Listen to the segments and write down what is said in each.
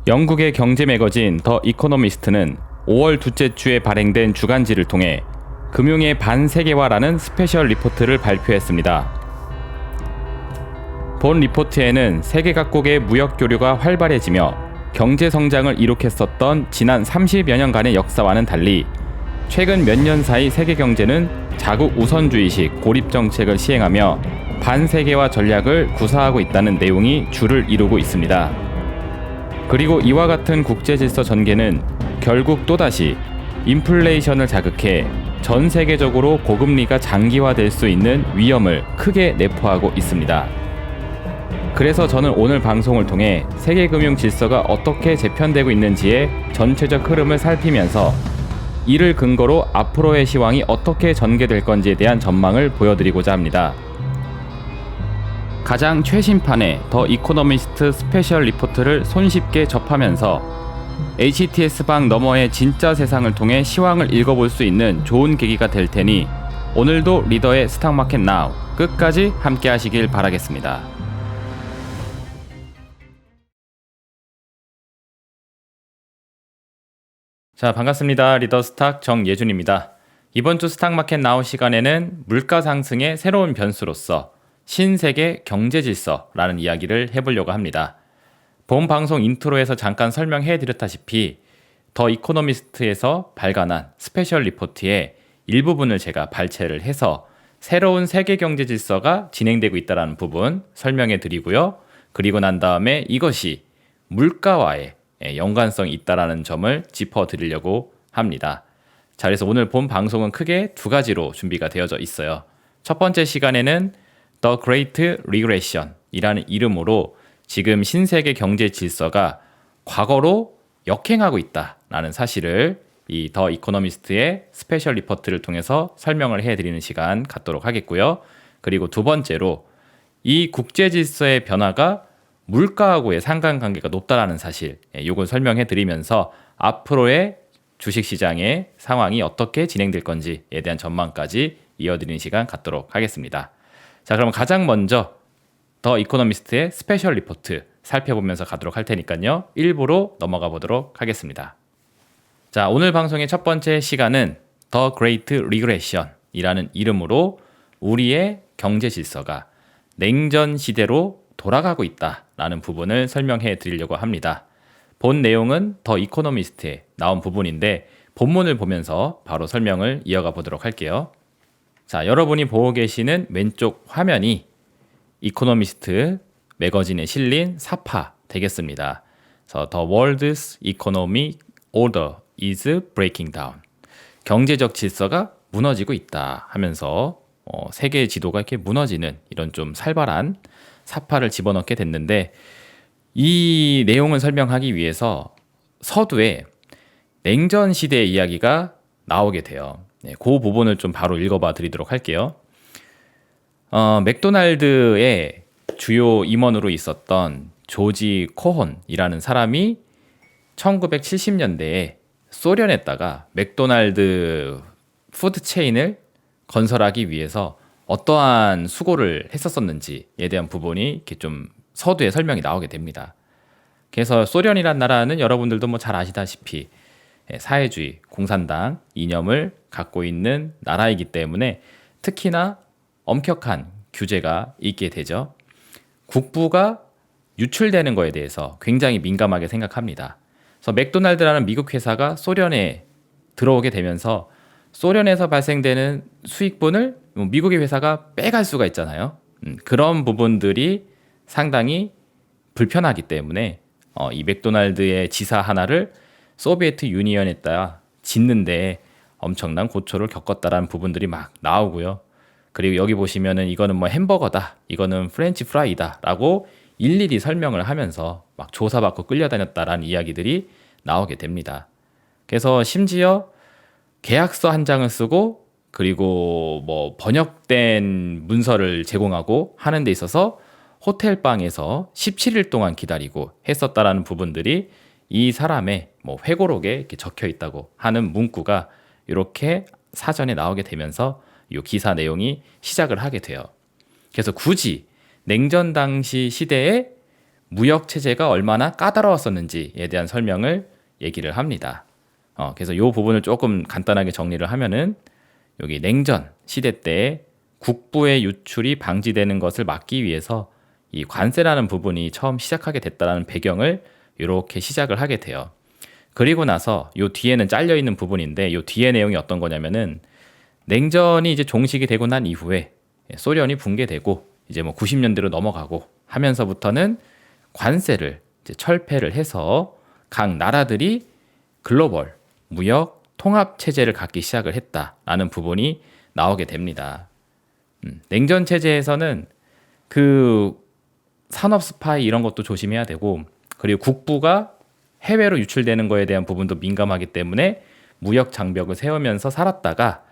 영국의 경제 매거진 더 이코노미스트는 5월 둘째 주에 발행된 주간지를 통해 금융의 반세계화라는 스페셜 리포트를 발표했습니다. 본 리포트에는 세계 각국의 무역 교류가 활발해지며 경제 성장을 이룩했었던 지난 30여 년간의 역사와는 달리 최근 몇 년 사이 세계 경제는 자국 우선주의식 고립 정책을 시행하며 반세계화 전략을 구사하고 있다는 내용이 주를 이루고 있습니다. 그리고 이와 같은 국제 질서 전개는 결국 또다시 인플레이션을 자극해 전 세계적으로 고금리가 장기화될 수 있는 위험을 크게 내포하고 있습니다. 그래서 저는 오늘 방송을 통해 세계 금융 질서가 어떻게 재편되고 있는지의 전체적 흐름을 살피면서 이를 근거로 앞으로의 시황이 어떻게 전개될 건지에 대한 전망을 보여드리고자 합니다. 가장 최신판의 더 이코노미스트 스페셜 리포트를 손쉽게 접하면서 HTS방 너머의 진짜 세상을 통해 시황을 읽어볼 수 있는 좋은 계기가 될 테니 오늘도 리더의 스탁마켓 나우 끝까지 함께 하시길 바라겠습니다. 자, 반갑습니다. 리더 스탁 정예준입니다. 이번 주 스탁마켓 나우 시간에는 물가 상승의 새로운 변수로서 신세계 경제 질서라는 이야기를 해보려고 합니다. 본 방송 인트로에서 잠깐 설명해드렸다시피 더 이코노미스트에서 발간한 스페셜 리포트의 일부분을 제가 발췌를 해서 새로운 세계 경제 질서가 진행되고 있다는 부분 설명해 드리고요. 그리고 난 다음에 이것이 물가와의 연관성이 있다는 점을 짚어드리려고 합니다. 자, 그래서 오늘 본 방송은 크게 두 가지로 준비가 되어져 있어요. 첫 번째 시간에는 The Great Regression 이라는 이름으로 지금 신세계 경제 질서가 과거로 역행하고 있다라는 사실을 이 더 이코노미스트의 스페셜 리포트를 통해서 설명을 해드리는 시간 갖도록 하겠고요. 그리고 두 번째로 이 국제 질서의 변화가 물가하고의 상관관계가 높다라는 사실, 이걸 설명해 드리면서 앞으로의 주식시장의 상황이 어떻게 진행될 건지에 대한 전망까지 이어드리는 시간 갖도록 하겠습니다. 자, 그럼 가장 먼저 더 이코노미스트의 스페셜 리포트 살펴보면서 가도록 할 테니까요. 1부로 넘어가 보도록 하겠습니다. 자, 오늘 방송의 첫 번째 시간은 The Great Regression 이라는 이름으로 우리의 경제 질서가 냉전 시대로 돌아가고 있다라는 부분을 설명해 드리려고 합니다. 본 내용은 더 이코노미스트에 나온 부분인데 본문을 보면서 바로 설명을 이어가 보도록 할게요. 자, 여러분이 보고 계시는 왼쪽 화면이 이코노미스트 매거진에 실린 사파 되겠습니다. 그래서 The World's Economic Order is Breaking Down. 경제적 질서가 무너지고 있다 하면서 세계 지도가 이렇게 무너지는 이런 좀 살벌한 사파를 집어넣게 됐는데 이 내용을 설명하기 위해서 서두에 냉전 시대의 이야기가 나오게 돼요. 네, 그 부분을 좀 바로 읽어봐 드리도록 할게요. 맥도날드의 주요 임원으로 있었던 조지 코혼이라는 사람이 1970년대에 소련에다가 맥도날드 푸드 체인을 건설하기 위해서 어떠한 수고를 했었었는지에 대한 부분이 이렇게 좀 서두에 설명이 나오게 됩니다. 그래서 소련이란 나라는 여러분들도 뭐 잘 아시다시피 사회주의, 공산당 이념을 갖고 있는 나라이기 때문에 특히나 엄격한 규제가 있게 되죠. 국부가 유출되는 거에 대해서 굉장히 민감하게 생각합니다. 그래서 맥도날드라는 미국 회사가 소련에 들어오게 되면서 소련에서 발생되는 수익분을 미국의 회사가 빼갈 수가 있잖아요. 그런 부분들이 상당히 불편하기 때문에 이 맥도날드의 지사 하나를 소비에트 유니언에다 짓는데 엄청난 고초를 겪었다라는 부분들이 막 나오고요. 그리고 여기 보시면은 이거는 뭐 햄버거다, 이거는 프렌치 프라이다 라고 일일이 설명을 하면서 막 조사받고 끌려다녔다라는 이야기들이 나오게 됩니다. 그래서 심지어 계약서 한 장을 쓰고 그리고 뭐 번역된 문서를 제공하고 하는 데 있어서 호텔방에서 17일 동안 기다리고 했었다라는 부분들이 이 사람의 뭐 회고록에 이렇게 적혀 있다고 하는 문구가 이렇게 사전에 나오게 되면서 이 기사 내용이 시작을 하게 돼요. 그래서 굳이 냉전 당시 시대에 무역 체제가 얼마나 까다로웠었는지에 대한 설명을 얘기를 합니다. 그래서 이 부분을 조금 간단하게 정리를 하면은 여기 냉전 시대 때 국부의 유출이 방지되는 것을 막기 위해서 이 관세라는 부분이 처음 시작하게 됐다는 배경을 이렇게 시작을 하게 돼요. 그리고 나서 요 뒤에는 잘려 있는 부분인데 요 뒤에 내용이 어떤 거냐면은 냉전이 이제 종식이 되고 난 이후에 소련이 붕괴되고 이제 뭐 90년대로 넘어가고 하면서부터는 관세를 이제 철폐를 해서 각 나라들이 글로벌 무역 통합 체제를 갖기 시작을 했다라는 부분이 나오게 됩니다. 냉전 체제에서는 그 산업 스파이 이런 것도 조심해야 되고 그리고 국부가 해외로 유출되는 거에 대한 부분도 민감하기 때문에 무역 장벽을 세우면서 살았다가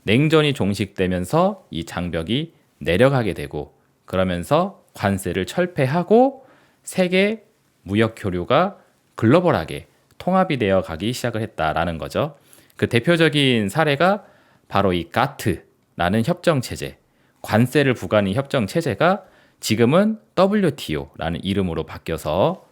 냉전이 종식되면서 이 장벽이 내려가게 되고 그러면서 관세를 철폐하고 세계 무역 교류가 글로벌하게 통합이 되어 가기 시작을 했다라는 거죠. 그 대표적인 사례가 바로 이 가트라는 협정 체제, 관세를 부과하는 협정 체제가 지금은 WTO라는 이름으로 바뀌어서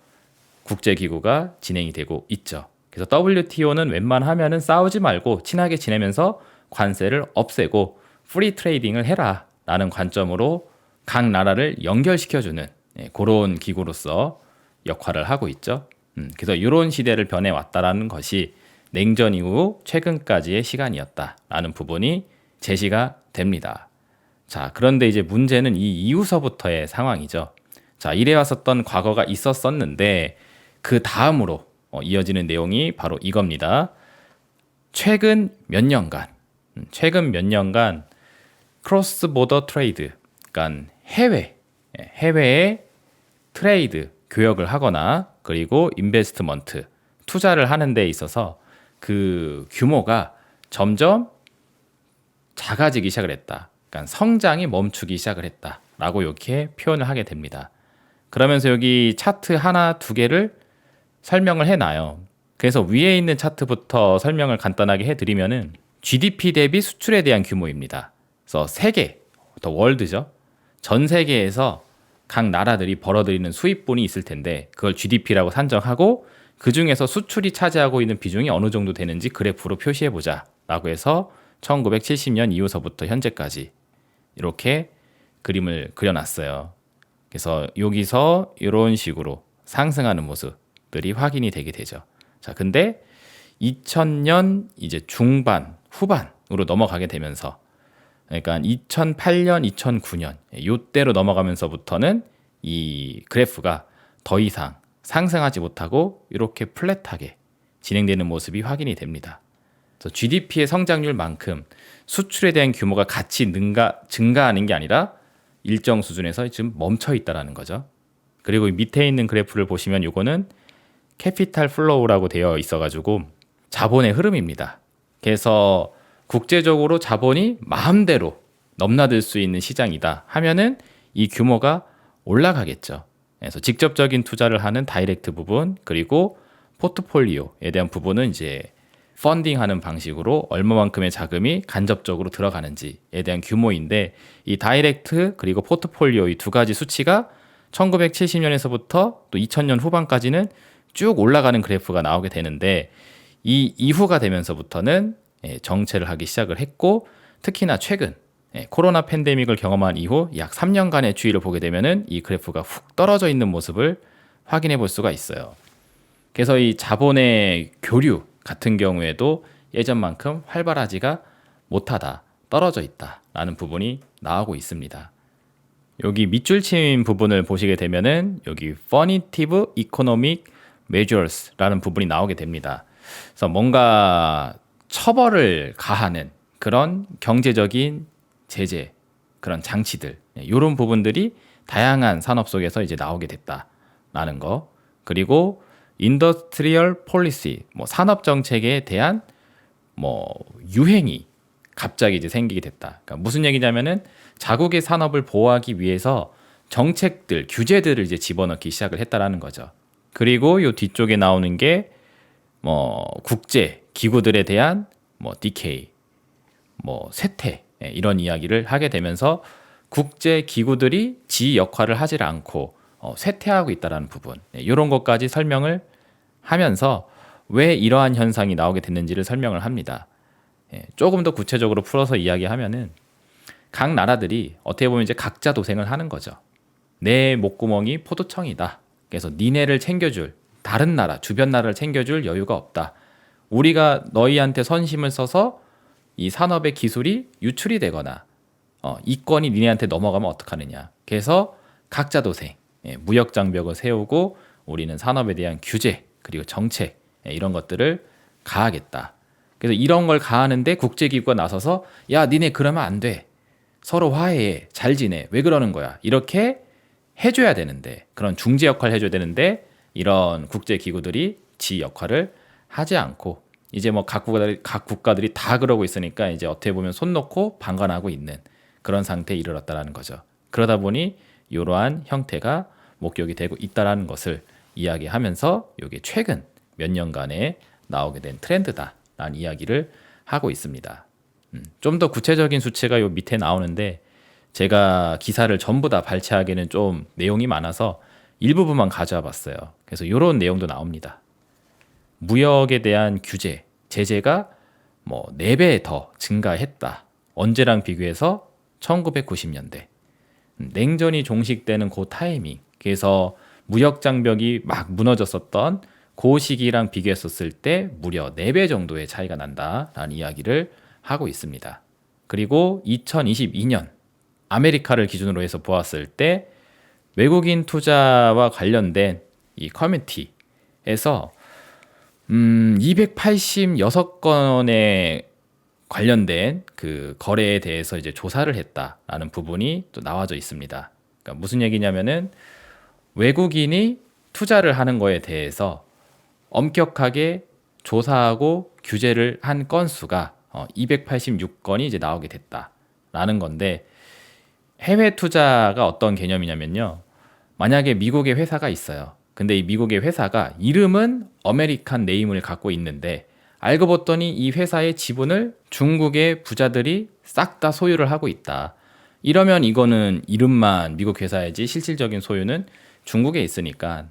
국제기구가 진행이 되고 있죠. 그래서 WTO는 웬만하면은 싸우지 말고 친하게 지내면서 관세를 없애고 프리 트레이딩을 해라 라는 관점으로 각 나라를 연결시켜주는 그런 기구로서 역할을 하고 있죠. 그래서 이런 시대를 변해왔다라는 것이 냉전 이후 최근까지의 시간이었다라는 부분이 제시가 됩니다. 자, 그런데 이제 문제는 이 이후서부터의 상황이죠. 자, 이래 왔었던 과거가 있었었는데 그 다음으로 이어지는 내용이 바로 이겁니다. 최근 몇 년간 크로스 보더 트레이드, 그러니까 해외에 트레이드 교역을 하거나 그리고 인베스트먼트 투자를 하는 데 있어서 그 규모가 점점 작아지기 시작을 했다. 그러니까 성장이 멈추기 시작을 했다라고 이렇게 표현을 하게 됩니다. 그러면서 여기 차트 하나, 두 개를 설명을 해놔요. 그래서 위에 있는 차트부터 설명을 간단하게 해드리면은 GDP 대비 수출에 대한 규모입니다. 그래서 세계, 더 월드죠. 전 세계에서 각 나라들이 벌어들이는 수입분이 있을 텐데 그걸 GDP라고 산정하고 그 중에서 수출이 차지하고 있는 비중이 어느 정도 되는지 그래프로 표시해보자 라고 해서 1970년 이후서부터 현재까지 이렇게 그림을 그려놨어요. 그래서 여기서 이런 식으로 상승하는 모습들이 확인이 되게 되죠. 자, 근데 2000년 이제 중반, 후반으로 넘어가게 되면서 그러니까 2008년, 2009년 이때로 넘어가면서부터는 이 그래프가 더 이상 상승하지 못하고 이렇게 플랫하게 진행되는 모습이 확인이 됩니다. 그래서 GDP의 성장률만큼 수출에 대한 규모가 같이 증가하는 게 아니라 일정 수준에서 지금 멈춰 있다라는 거죠. 그리고 밑에 있는 그래프를 보시면 이거는 캐피탈 플로우라고 되어 있어가지고 자본의 흐름입니다. 그래서 국제적으로 자본이 마음대로 넘나들 수 있는 시장이다 하면은 이 규모가 올라가겠죠. 그래서 직접적인 투자를 하는 다이렉트 부분 그리고 포트폴리오에 대한 부분은 이제 펀딩하는 방식으로 얼마만큼의 자금이 간접적으로 들어가는지에 대한 규모인데 이 다이렉트 그리고 포트폴리오 이 두 가지 수치가 1970년에서부터 또 2000년 후반까지는 쭉 올라가는 그래프가 나오게 되는데 이 이후가 되면서부터는 정체를 하기 시작을 했고 특히나 최근 코로나 팬데믹을 경험한 이후 약 3년간의 추이를 보게 되면은 이 그래프가 훅 떨어져 있는 모습을 확인해 볼 수가 있어요. 그래서 이 자본의 교류 같은 경우에도 예전만큼 활발하지가 못하다, 떨어져 있다라는 부분이 나오고 있습니다. 여기 밑줄 친 부분을 보시게 되면은 여기 Punitive Economic Measures라는 부분이 나오게 됩니다. 그래서 뭔가 처벌을 가하는 그런 경제적인 제재, 그런 장치들, 이런 부분들이 다양한 산업 속에서 이제 나오게 됐다라는 거. 그리고 인더스트리얼 폴리시, 산업 정책에 대한 유행이 갑자기 이제 생기게 됐다. 그러니까 무슨 얘기냐면은 자국의 산업을 보호하기 위해서 정책들, 규제들을 이제 집어넣기 시작을 했다라는 거죠. 그리고 요 뒤쪽에 나오는 게 국제 기구들에 대한 디케이, 쇠퇴 이런 이야기를 하게 되면서 국제 기구들이 지 역할을 하지 않고 쇠퇴하고 있다라는 부분, 이런 것까지 설명을 하면서 왜 이러한 현상이 나오게 됐는지를 설명을 합니다. 조금 더 구체적으로 풀어서 이야기하면은 각 나라들이 어떻게 보면 이제 각자 도생을 하는 거죠. 내 목구멍이 포도청이다. 그래서 니네를 챙겨줄, 다른 나라, 주변 나라를 챙겨줄 여유가 없다. 우리가 너희한테 선심을 써서 이 산업의 기술이 유출이 되거나 이권이 니네한테 넘어가면 어떡하느냐. 그래서 각자 도생, 무역 장벽을 세우고 우리는 산업에 대한 규제 그리고 정책, 이런 것들을 가하겠다. 그래서 이런 걸 가하는데 국제기구가 나서서 야 니네 그러면 안 돼. 서로 화해해. 잘 지내. 왜 그러는 거야. 이렇게 해줘야 되는데, 그런 중재 역할을 해줘야 되는데 이런 국제기구들이 지 역할을 하지 않고 이제 뭐 각 국가들이 다 그러고 있으니까 이제 어떻게 보면 손 놓고 방관하고 있는 그런 상태에 이르렀다라는 거죠. 그러다 보니 이러한 형태가 목격이 되고 있다라는 것을 이야기하면서 이게 최근 몇 년간에 나오게 된 트렌드다라는 이야기를 하고 있습니다. 좀 더 구체적인 수치가 요 밑에 나오는데 제가 기사를 전부 다 발췌하기에는 좀 내용이 많아서 일부분만 가져와 봤어요. 그래서 이런 내용도 나옵니다. 무역에 대한 규제, 제재가 뭐 4배 더 증가했다. 언제랑 비교해서 1990년대. 냉전이 종식되는 그 타이밍. 그래서 무역 장벽이 막 무너졌었던 그 시기랑 비교했었을 때 무려 4배 정도의 차이가 난다라는 이야기를 하고 있습니다. 그리고 2022년 아메리카를 기준으로 해서 보았을 때 외국인 투자와 관련된 이 커뮤니티에서 286건에 관련된 그 거래에 대해서 이제 조사를 했다라는 부분이 또 나와져 있습니다. 그러니까 무슨 얘기냐면은 외국인이 투자를 하는 거에 대해서 엄격하게 조사하고 규제를 한 건수가 286건이 이제 나오게 됐다라는 건데, 해외 투자가 어떤 개념이냐면요. 만약에 미국에 회사가 있어요. 근데 이 미국의 회사가 이름은 아메리칸 네임을 갖고 있는데 알고 봤더니 이 회사의 지분을 중국의 부자들이 싹 다 소유를 하고 있다. 이러면 이거는 이름만 미국 회사이지 실질적인 소유는 중국에 있으니까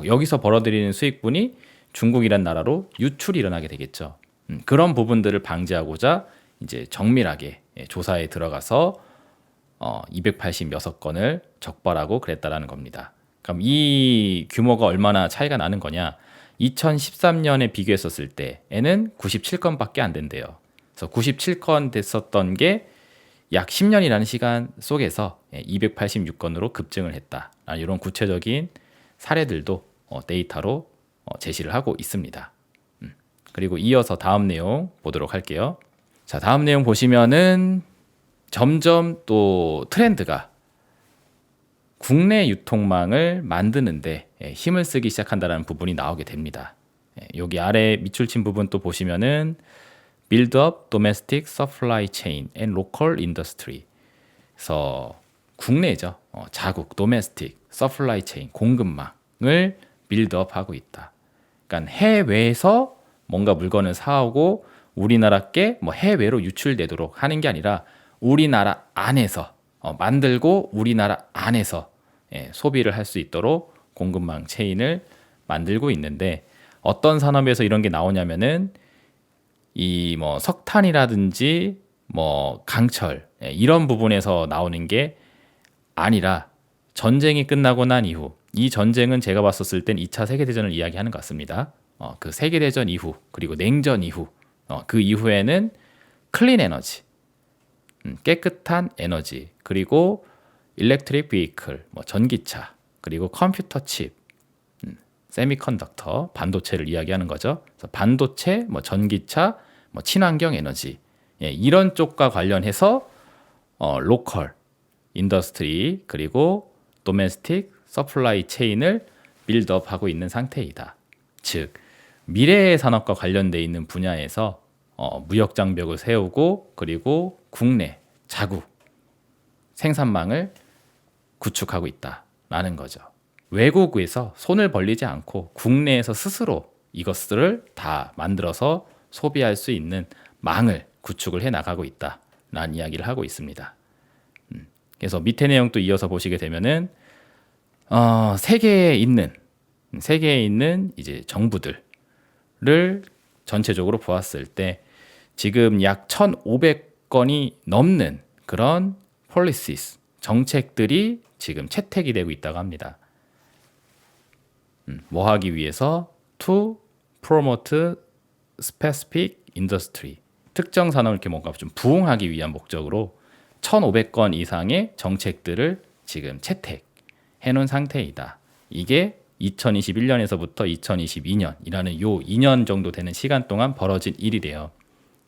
여기서 벌어들이는 수익분이 중국이란 나라로 유출이 일어나게 되겠죠. 그런 부분들을 방지하고자 이제 정밀하게 조사에 들어가서 286건을 적발하고 그랬다라는 겁니다. 그럼 이 규모가 얼마나 차이가 나는 거냐? 2013년에 비교했었을 때에는 97건밖에 안 된대요. 그래서 97건 됐었던 게 약 10년이라는 시간 속에서 286건으로 급증을 했다. 이런 구체적인 사례들도 데이터로 제시를 하고 있습니다. 그리고 이어서 다음 내용 보도록 할게요. 자, 다음 내용 보시면은 점점 또 트렌드가 국내 유통망을 만드는데 힘을 쓰기 시작한다는 부분이 나오게 됩니다. 여기 아래 밑줄 친 부분 또 보시면은 Build up domestic supply chain and local industry. 그래서 국내죠. 자국, domestic supply chain, 공급망을 빌드업 하고 있다. 그러니까 해외에서 뭔가 물건을 사오고 우리나라께 뭐 해외로 유출되도록 하는 게 아니라 우리나라 안에서 만들고 우리나라 안에서 소비를 할 수 있도록 공급망 체인을 만들고 있는데, 어떤 산업에서 이런 게 나오냐면은 이 뭐 석탄이라든지 뭐 강철 이런 부분에서 나오는 게 아니라 전쟁이 끝나고 난 이후, 이 전쟁은 제가 봤었을 땐 2차 세계대전을 이야기하는 것 같습니다. 그 세계대전 이후 그리고 냉전 이후 그 이후에는 클린 에너지, 깨끗한 에너지, 그리고 일렉트릭 비이클, 뭐 전기차, 그리고 컴퓨터 칩, 세미컨덕터, 반도체를 이야기하는 거죠. 그래서 반도체, 뭐 전기차, 뭐 친환경 에너지, 이런 쪽과 관련해서 로컬 인더스트리 그리고 도메스틱 서플라이 체인을 빌드업하고 있는 상태이다. 즉 미래의 산업과 관련돼 있는 분야에서 무역 장벽을 세우고 그리고 국내 자국 생산망을 구축하고 있다라는 거죠. 외국에서 손을 벌리지 않고 국내에서 스스로 이것들을 다 만들어서 소비할 수 있는 망을 구축을 해 나가고 있다라는 이야기를 하고 있습니다. 그래서 밑에 내용 또 이어서 보시게 되면은 세계에 있는 이제 정부들을 전체적으로 보았을 때 지금 약 1,500건이 넘는 그런 policies, 정책들이 지금 채택이 되고 있다고 합니다. 뭐 하기 위해서? To promote specific industry. 특정 산업을 이렇게 뭔가 좀 부흥하기 위한 목적으로 1,500건 이상의 정책들을 지금 채택해 놓은 상태이다. 이게 2021년에서부터 2022년이라는 요 2년 정도 되는 시간 동안 벌어진 일이래요.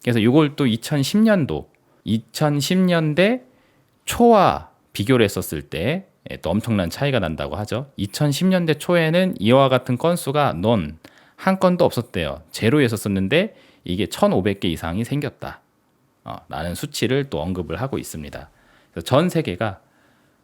그래서 이걸 또 2010년대 초와 비교를 했었을 때 또 엄청난 차이가 난다고 하죠. 2010년대 초에는 이와 같은 건수가 한 건도 없었대요. 제로였었는데 이게 1,500개 이상이 생겼다. 라는 수치를 또 언급을 하고 있습니다. 그래서 전 세계가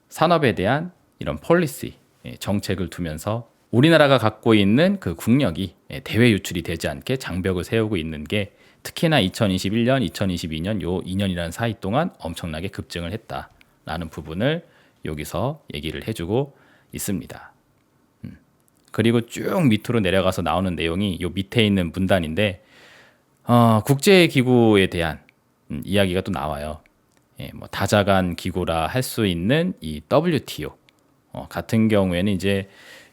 산업에 대한 이런 폴리시, 정책을 두면서 우리나라가 갖고 있는 그 국력이 대외 유출이 되지 않게 장벽을 세우고 있는 게 특히나 2021년, 2022년 요 2년이라는 사이 동안 엄청나게 급증을 했다라는 부분을 여기서 얘기를 해주고 있습니다. 그리고 쭉 밑으로 내려가서 나오는 내용이 요 밑에 있는 문단인데 국제기구에 대한 이야기가 또 나와요. 뭐 다자간 기구라 할 수 있는 이 WTO 같은 경우에는 이제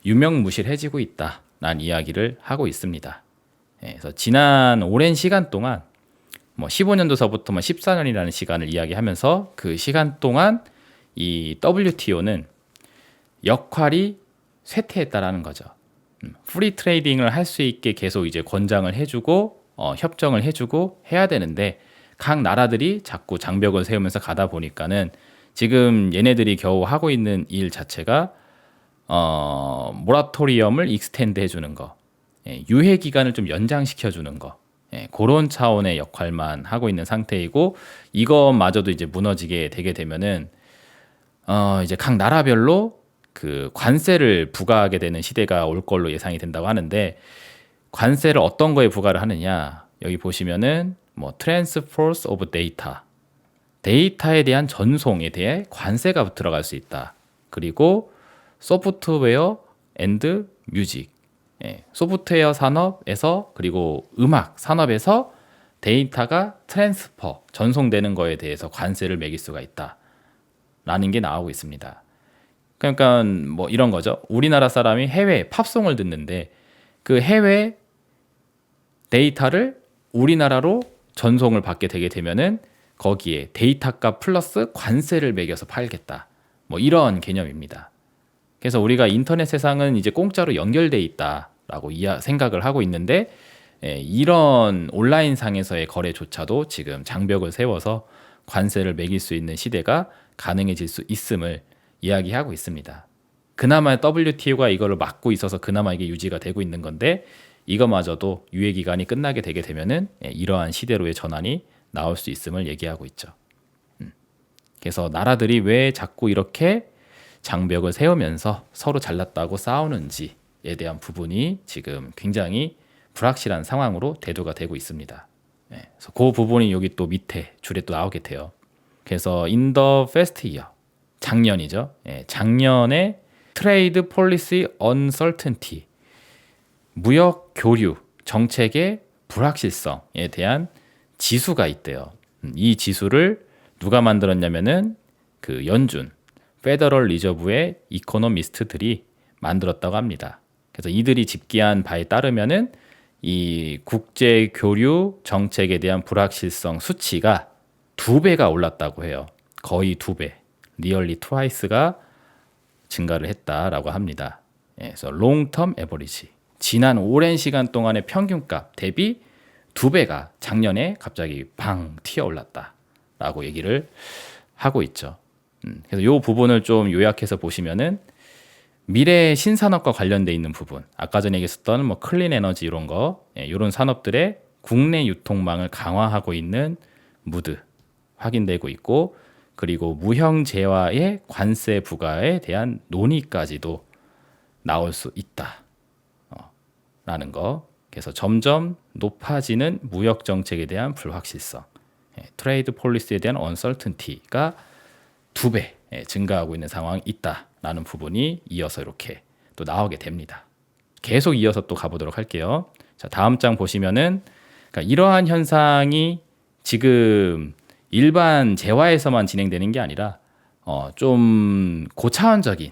유명무실해지고 있다라는 이야기를 하고 있습니다. 그래서 지난 오랜 시간 동안 뭐 15년도서부터 14년이라는 시간을 이야기하면서 그 시간 동안 이 WTO는 역할이 쇠퇴했다라는 거죠. 프리 트레이딩을 할 수 있게 계속 이제 권장을 해주고 협정을 해주고 해야 되는데 각 나라들이 자꾸 장벽을 세우면서 가다 보니까는 지금 얘네들이 겨우 하고 있는 일 자체가 모라토리엄을 익스텐드 해주는 거, 유예 기간을 좀 연장시켜 주는 거, 그런 차원의 역할만 하고 있는 상태이고 이것마저도 이제 무너지게 되게 되면은 이제 각 나라별로 그 관세를 부과하게 되는 시대가 올 걸로 예상이 된다고 하는데 관세를 어떤 거에 부과를 하느냐 여기 보시면은 뭐 Transfers of Data 데이터에 대한 전송에 대해 관세가 들어갈 수 있다. 그리고 소프트웨어 앤드 뮤직 소프트웨어 산업에서 그리고 음악 산업에서 데이터가 트랜스퍼 전송되는 거에 대해서 관세를 매길 수가 있다. 라는 게 나오고 있습니다. 그러니까 뭐 이런 거죠. 우리나라 사람이 해외 팝송을 듣는데 그 해외 데이터를 우리나라로 전송을 받게 되게 되면은 거기에 데이터값 플러스 관세를 매겨서 팔겠다. 뭐 이런 개념입니다. 그래서 우리가 인터넷 세상은 이제 공짜로 연결돼 있다라고 생각을 하고 있는데 이런 온라인 상에서의 거래조차도 지금 장벽을 세워서 관세를 매길 수 있는 시대가 가능해질 수 있음을 이야기하고 있습니다. 그나마 WTO가 이거를 막고 있어서 그나마 이게 유지가 되고 있는 건데 이거마저도 유예 기간이 끝나게 되게 되면은 이러한 시대로의 전환이 나올 수 있음을 얘기하고 있죠. 그래서 나라들이 왜 자꾸 이렇게 장벽을 세우면서 서로 잘났다고 싸우는지에 대한 부분이 지금 굉장히 불확실한 상황으로 대두가 되고 있습니다. 그래서 그 부분이 여기 또 밑에 줄에 또 나오게 돼요. 그래서 in the past year 작년이죠. 작년에 trade policy uncertainty 무역 교류 정책의 불확실성에 대한 지수가 있대요. 이 지수를 누가 만들었냐면은 그 연준 페더럴 리저브의 이코노미스트들이 만들었다고 합니다. 그래서 이들이 집계한 바에 따르면은 이 국제 교류 정책에 대한 불확실성 수치가 2배가 올랐다고 해요. 거의 2배, nearly twice가 증가를 했다라고 합니다. 그래서 long term average 지난 오랜 시간 동안의 평균값 대비 2배가 작년에 갑자기 방 튀어 올랐다라고 얘기를 하고 있죠. 그래서 이 부분을 좀 요약해서 보시면은 미래 신산업과 관련돼 있는 부분, 아까 전에 얘기했었던 뭐 클린 에너지 이런 거, 이런 산업들의 국내 유통망을 강화하고 있는 무드 확인되고 있고, 그리고 무형 재화의 관세 부과에 대한 논의까지도 나올 수 있다. 라는 거. 그래서 점점 높아지는 무역 정책에 대한 불확실성, 트레이드 폴리시에 대한 언설턴티가 2배 증가하고 있는 상황이 있다. 있다라는 부분이 이어서 이렇게 또 나오게 됩니다. 계속 이어서 또 가보도록 할게요. 자, 다음 장 보시면은 그러니까 이러한 현상이 지금 일반 재화에서만 진행되는 게 아니라 좀 고차원적인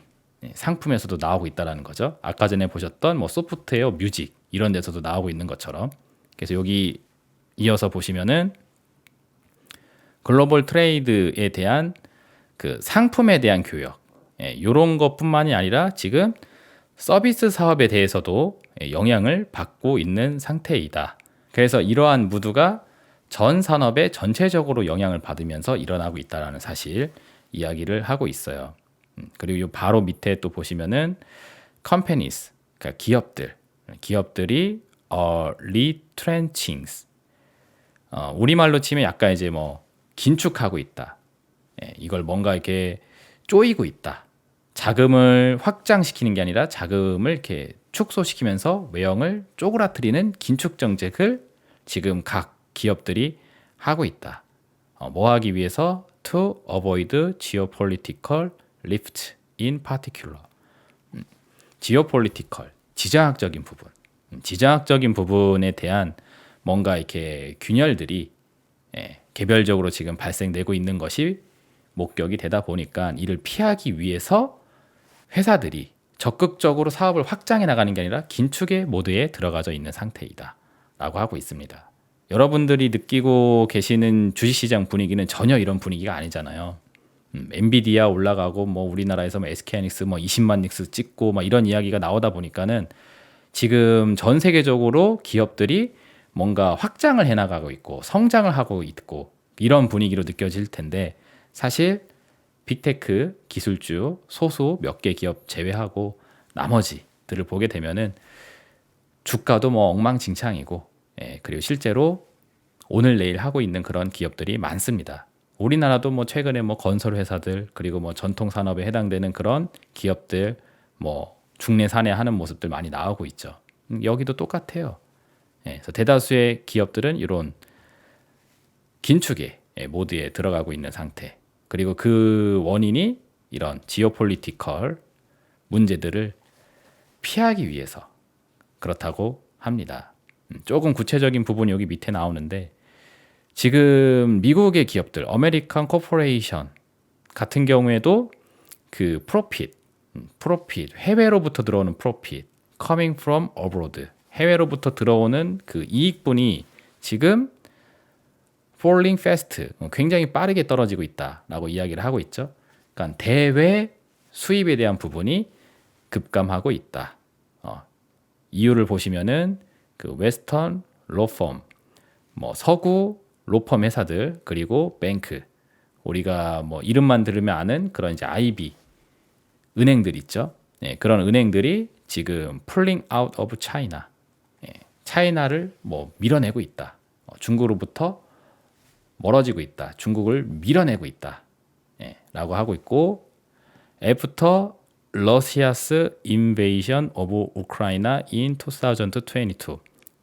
상품에서도 나오고 있다는 거죠. 아까 전에 보셨던 뭐 소프트웨어, 뮤직 이런 데서도 나오고 있는 것처럼. 그래서 여기 이어서 보시면은 글로벌 트레이드에 대한 그 상품에 대한 교역 이런 것뿐만이 아니라 지금 서비스 사업에 대해서도 영향을 받고 있는 상태이다. 그래서 이러한 무드가 전 산업에 전체적으로 영향을 받으면서 일어나고 있다는 사실 이야기를 하고 있어요. 그리고 바로 밑에 또 보시면은 companies, 그러니까 기업들이 retrenching, 우리말로 치면 약간 이제 뭐 긴축하고 있다. 이걸 뭔가 이렇게 쪼이고 있다. 자금을 확장시키는 게 아니라 자금을 이렇게 축소시키면서 외형을 쪼그라뜨리는 긴축 정책을 지금 각 기업들이 하고 있다. 뭐 하기 위해서? To avoid geopolitical rift in particular. geopolitical, 지정학적인 부분. 지정학적인 부분에 대한 뭔가 이렇게 균열들이 개별적으로 지금 발생되고 있는 것이 목격이 되다 보니까 이를 피하기 위해서 회사들이 적극적으로 사업을 확장해 나가는 게 아니라 긴축의 모드에 들어가져 있는 상태이다 라고 하고 있습니다. 여러분들이 느끼고 계시는 주식시장 분위기는 전혀 이런 분위기가 아니잖아요. 엔비디아 올라가고 뭐 우리나라에서 뭐 SK하이닉스 뭐 20만 닉스 찍고 막 이런 이야기가 나오다 보니까는 지금 전 세계적으로 기업들이 뭔가 확장을 해나가고 있고 성장을 하고 있고 이런 분위기로 느껴질 텐데 사실 빅테크 기술주 소수 몇 개 기업 제외하고 나머지들을 보게 되면은 주가도 뭐 엉망진창이고 그리고 실제로 오늘 내일 하고 있는 그런 기업들이 많습니다. 우리나라도 뭐 최근에 뭐 건설 회사들 그리고 뭐 전통 산업에 해당되는 그런 기업들 뭐 중내 산해하는 모습들 많이 나오고 있죠. 여기도 똑같아요. 그래서 대다수의 기업들은 이런 긴축의 모드에 들어가고 있는 상태. 그리고 그 원인이 이런 지오폴리티컬 문제들을 피하기 위해서 그렇다고 합니다. 조금 구체적인 부분이 여기 밑에 나오는데 지금 미국의 기업들, 아메리칸 코퍼레이션 같은 경우에도 그 프로핏, 해외로부터 들어오는 프로핏, coming from abroad, 해외로부터 들어오는 그 이익분이 지금 falling fast, 굉장히 빠르게 떨어지고 있다라고 이야기를 하고 있죠. 그러니까 대외 수입에 대한 부분이 급감하고 있다. 이유를 보시면은 그 웨스턴 로펌, 뭐 서구 로펌 회사들 그리고 뱅크, 우리가 뭐 이름만 들으면 아는 그런 이제 IB 은행들 있죠. 그런 은행들이 지금 pulling out of China, 차이나를 뭐 밀어내고 있다. 중국으로부터 멀어지고 있다. 중국을 밀어내고 있다. 라고 하고 있고 After Russia's invasion of Ukraine in 2022,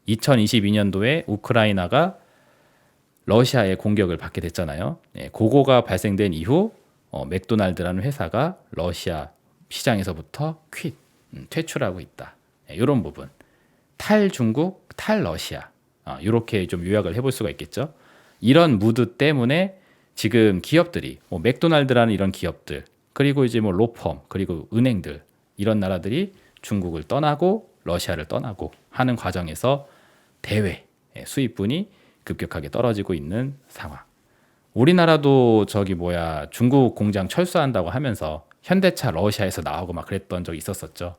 2022년도에 우크라이나가 러시아의 공격을 받게 됐잖아요. 그거가 발생된 이후 맥도날드라는 회사가 러시아 시장에서부터 퇴출하고 있다. 이런 부분. 탈중국, 탈러시아. 이렇게 좀 요약을 해볼 수가 있겠죠. 이런 무드 때문에 지금 기업들이 뭐 맥도날드라는 이런 기업들 그리고 이제 뭐 로펌 그리고 은행들 이런 나라들이 중국을 떠나고 러시아를 떠나고 하는 과정에서 대외 수입분이 급격하게 떨어지고 있는 상황. 우리나라도 중국 공장 철수한다고 하면서 현대차 러시아에서 나오고 막 그랬던 적이 있었었죠.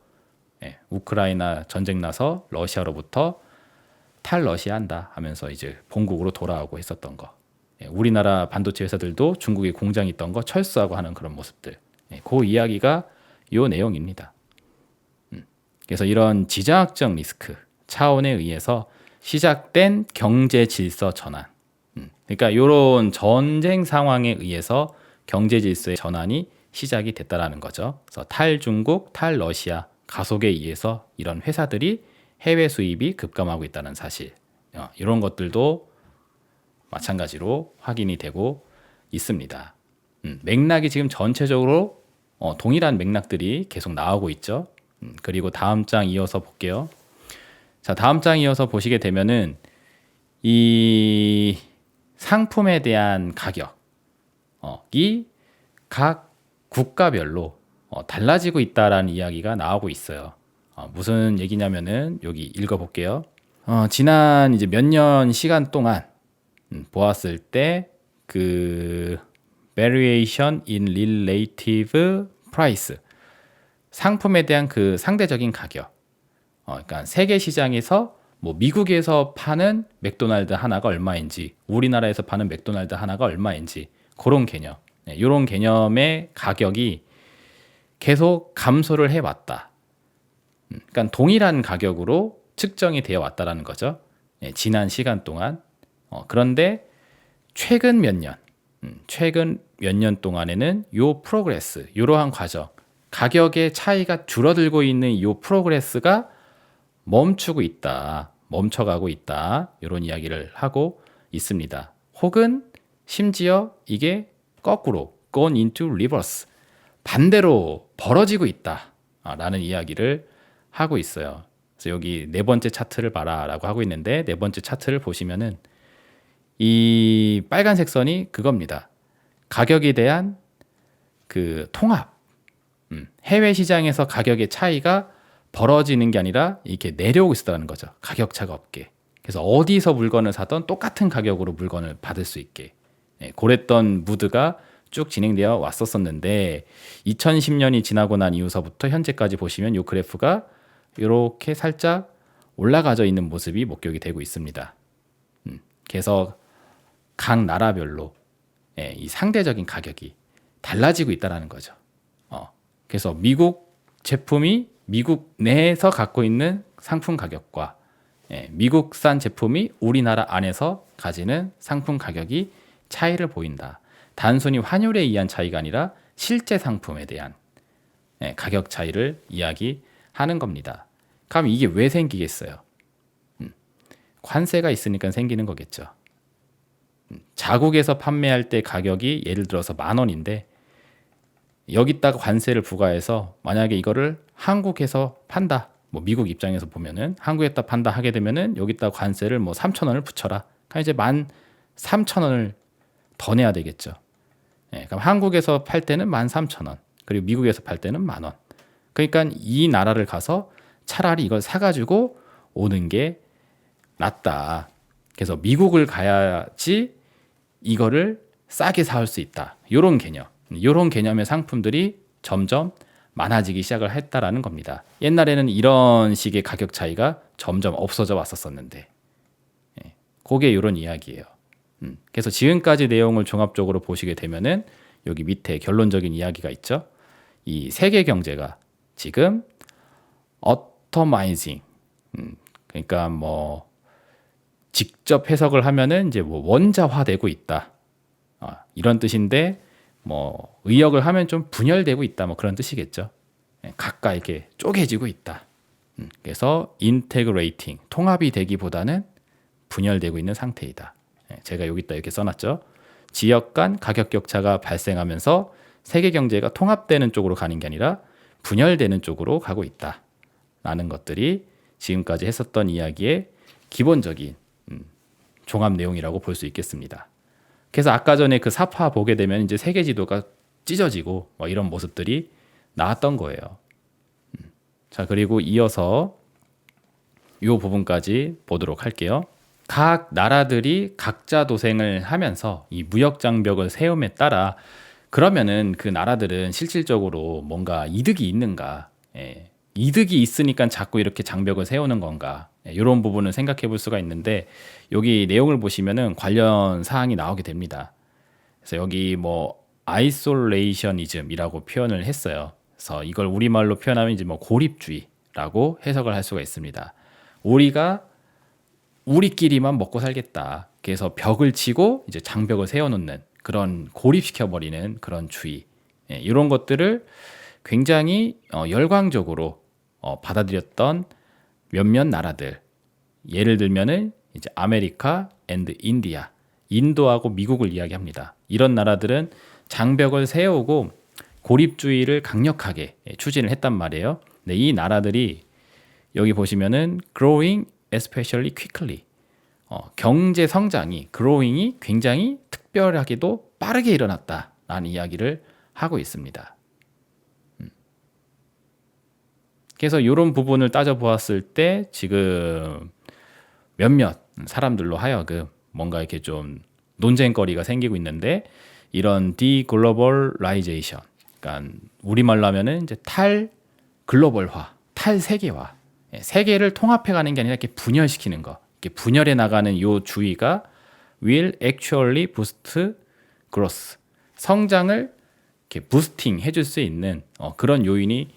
우크라이나 전쟁 나서 러시아로부터 탈러시아한다 하면서 이제 본국으로 돌아오고 했었던 거. 우리나라 반도체 회사들도 중국에 공장이 있던 거 철수하고 하는 그런 모습들. 그 이야기가 요 내용입니다. 그래서 이런 지정학적 리스크 차원에 의해서 시작된 경제 질서 전환. 그러니까 이런 전쟁 상황에 의해서 경제 질서의 전환이 시작이 됐다라는 거죠. 그래서 탈중국, 탈러시아 가속에 의해서 이런 회사들이 해외 수입이 급감하고 있다는 사실. 이런 것들도 마찬가지로 확인이 되고 있습니다. 맥락이 지금 전체적으로 동일한 맥락들이 계속 나오고 있죠. 그리고 다음 장 이어서 볼게요. 자, 다음 장 이어서 보시게 되면은 이 상품에 대한 가격이 각 국가별로 달라지고 있다라는 이야기가 나오고 있어요. 무슨 얘기냐면은 여기 읽어볼게요. 지난 이제 몇 년 시간 동안 보았을 때 그 variation in relative price 상품에 대한 그 상대적인 가격. 그러니까 세계 시장에서 뭐 미국에서 파는 맥도날드 하나가 얼마인지, 우리나라에서 파는 맥도날드 하나가 얼마인지 그런 개념. 이런 개념의 가격이 계속 감소를 해왔다. 그러니까 동일한 가격으로 측정이 되어 왔다라는 거죠. 지난 시간 동안. 그런데 최근 몇 년 동안에는 요 프로그레스, 이러한 과정, 가격의 차이가 줄어들고 있는 요 프로그레스가 멈추고 있다, 멈춰가고 있다, 이런 이야기를 하고 있습니다. 혹은 심지어 이게 거꾸로 gone into reverse, 반대로 벌어지고 있다 라는 이야기를 하고 있어요. 그래서 여기 네 번째 차트를 봐라 라고 하고 있는데, 네 번째 차트를 보시면은 이 빨간색 선이 그겁니다. 가격에 대한 그 통합, 해외 시장에서 가격의 차이가 벌어지는 게 아니라 이렇게 내려오고 있다는 거죠. 가격차가 없게. 그래서 어디서 물건을 사던 똑같은 가격으로 물건을 받을 수 있게. 그랬던 무드가 쭉 진행되어 왔었는데 2010년이 지나고 난 이후서부터 현재까지 보시면 이 그래프가 이렇게 살짝 올라가져 있는 모습이 목격이 되고 있습니다. 그래서 각 나라별로 이 상대적인 가격이 달라지고 있다는 거죠. 그래서 미국 제품이 미국 내에서 갖고 있는 상품 가격과 미국산 제품이 우리나라 안에서 가지는 상품 가격이 차이를 보인다. 단순히 환율에 의한 차이가 아니라 실제 상품에 대한 가격 차이를 이야기하는 겁니다. 그럼 이게 왜 생기겠어요? 관세가 있으니까 생기는 거겠죠. 자국에서 판매할 때 가격이 예를 들어서 10,000원인데 여기다가 관세를 부과해서 만약에 이거를 한국에서 판다, 뭐 미국 입장에서 보면은 한국에다 판다 하게 되면은 여기다 관세를 뭐 3,000원을 붙여라. 그럼 이제 13,000원을 더 내야 되겠죠. 그럼 한국에서 팔 때는 13,000원, 그리고 미국에서 팔 때는 10,000원. 그러니까 이 나라를 가서 차라리 이걸 사가지고 오는 게 낫다. 그래서 미국을 가야지 이거를 싸게 사올 수 있다. 이런 개념, 이런 개념의 상품들이 점점 많아지기 시작을 했다라는 겁니다. 옛날에는 이런 식의 가격 차이가 점점 없어져 왔었는데, 그게 이런 이야기예요. 그래서 지금까지 내용을 종합적으로 보시게 되면은 여기 밑에 결론적인 이야기가 있죠. 이 세계 경제가 지금 어토마이징, 그러니까 뭐 직접 해석을 하면은 이제 뭐 원자화되고 있다, 이런 뜻인데 뭐 의역을 하면 좀 분열되고 있다, 뭐 그런 뜻이겠죠. 각각 이렇게 쪼개지고 있다. 그래서 인테그레이팅, 통합이 되기보다는 분열되고 있는 상태이다. 제가 여기다 이렇게 써놨죠. 지역 간 가격 격차가 발생하면서 세계 경제가 통합되는 쪽으로 가는 게 아니라 분열되는 쪽으로 가고 있다라는 것들이 지금까지 했었던 이야기의 기본적인 종합 내용이라고 볼 수 있겠습니다. 그래서 아까 전에 그 사파 보게 되면 이제 세계 지도가 찢어지고 뭐 이런 모습들이 나왔던 거예요. 자, 그리고 이어서 이 부분까지 보도록 할게요. 각 나라들이 각자 도생을 하면서 이 무역 장벽을 세움에 따라 그러면은 그 나라들은 실질적으로 뭔가 이득이 있는가? 이득이 있으니까 자꾸 이렇게 장벽을 세우는 건가? 이런 부분을 생각해 볼 수가 있는데 여기 내용을 보시면은 관련 사항이 나오게 됩니다. 그래서 여기 뭐 아이솔레이셔니즘이라고 표현을 했어요. 그래서 이걸 우리말로 표현하면 이제 뭐 고립주의라고 해석을 할 수가 있습니다. 우리가 우리끼리만 먹고 살겠다. 그래서 벽을 치고 이제 장벽을 세워놓는 그런 고립시켜 버리는 그런 주의, 이런 것들을 굉장히 열광적으로 받아들였던 몇몇 나라들, 예를 들면은 이제 아메리카 앤드 인디아, 인도하고 미국을 이야기합니다. 이런 나라들은 장벽을 세우고 고립주의를 강력하게 추진을 했단 말이에요. 근데 이 나라들이 여기 보시면은 growing especially quickly, 경제 성장이 growing이 굉장히 특별하게도 빠르게 일어났다라는 이야기를 하고 있습니다. 그래서 이런 부분을 따져보았을 때 지금 몇몇 사람들로 하여금 뭔가 이렇게 좀 논쟁거리가 생기고 있는데, 이런 디글로벌라이제이션, 그러니까 우리말로 하면은 이제 탈글로벌화, 탈세계화, 세계를 통합해가는 게 아니라 이렇게 분열시키는 거, 이렇게 분열해 나가는 요 주의가 will actually boost growth, 성장을 이렇게 부스팅 해줄 수 있는 그런 요인이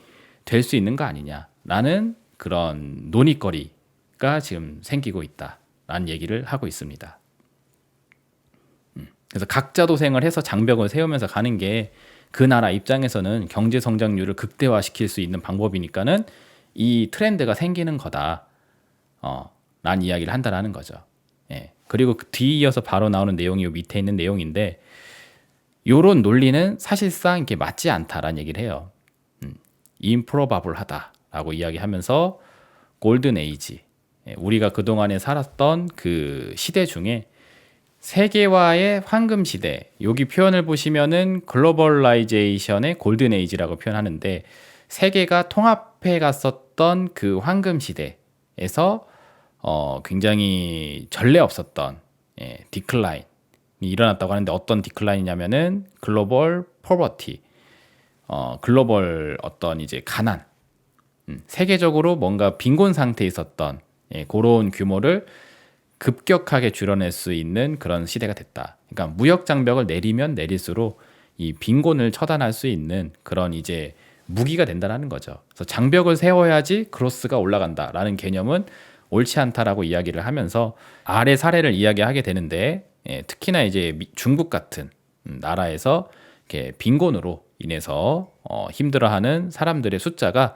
될 수 있는 거 아니냐라는 그런 논의거리가 지금 생기고 있다라는 얘기를 하고 있습니다. 그래서 각자 도생을 해서 장벽을 세우면서 가는 게 그 나라 입장에서는 경제 성장률을 극대화시킬 수 있는 방법이니까는 이 트렌드가 생기는 거다, 라는 이야기를 한다라는 거죠. 예. 그리고 그 뒤이어서 바로 나오는 내용이 요 밑에 있는 내용인데, 요런 논리는 사실상 이렇게 맞지 않다라는 얘기를 해요. improbable하다라고 이야기하면서 골든 에이지, 우리가 그동안에 살았던 그 시대 중에 세계화의 황금 시대, 여기 표현을 보시면은 글로벌라이제이션의 골든 에이지라고 표현하는데, 세계가 통합해 갔었던 그 황금 시대에서 굉장히 전례 없었던 디클라인이 일어났다고 하는데, 어떤 디클라인이냐면은 글로벌 포버티, 글로벌 어떤 이제 가난, 세계적으로 뭔가 빈곤 상태에 있었던 그런 규모를 급격하게 줄여낼 수 있는 그런 시대가 됐다. 그러니까 무역 장벽을 내리면 내릴수록 이 빈곤을 처단할 수 있는 그런 이제 무기가 된다는 거죠. 그래서 장벽을 세워야지 그로스가 올라간다라는 개념은 옳지 않다라고 이야기를 하면서 아래 사례를 이야기하게 되는데, 특히나 이제 중국 같은 나라에서 이렇게 빈곤으로 인해서 힘들어하는 사람들의 숫자가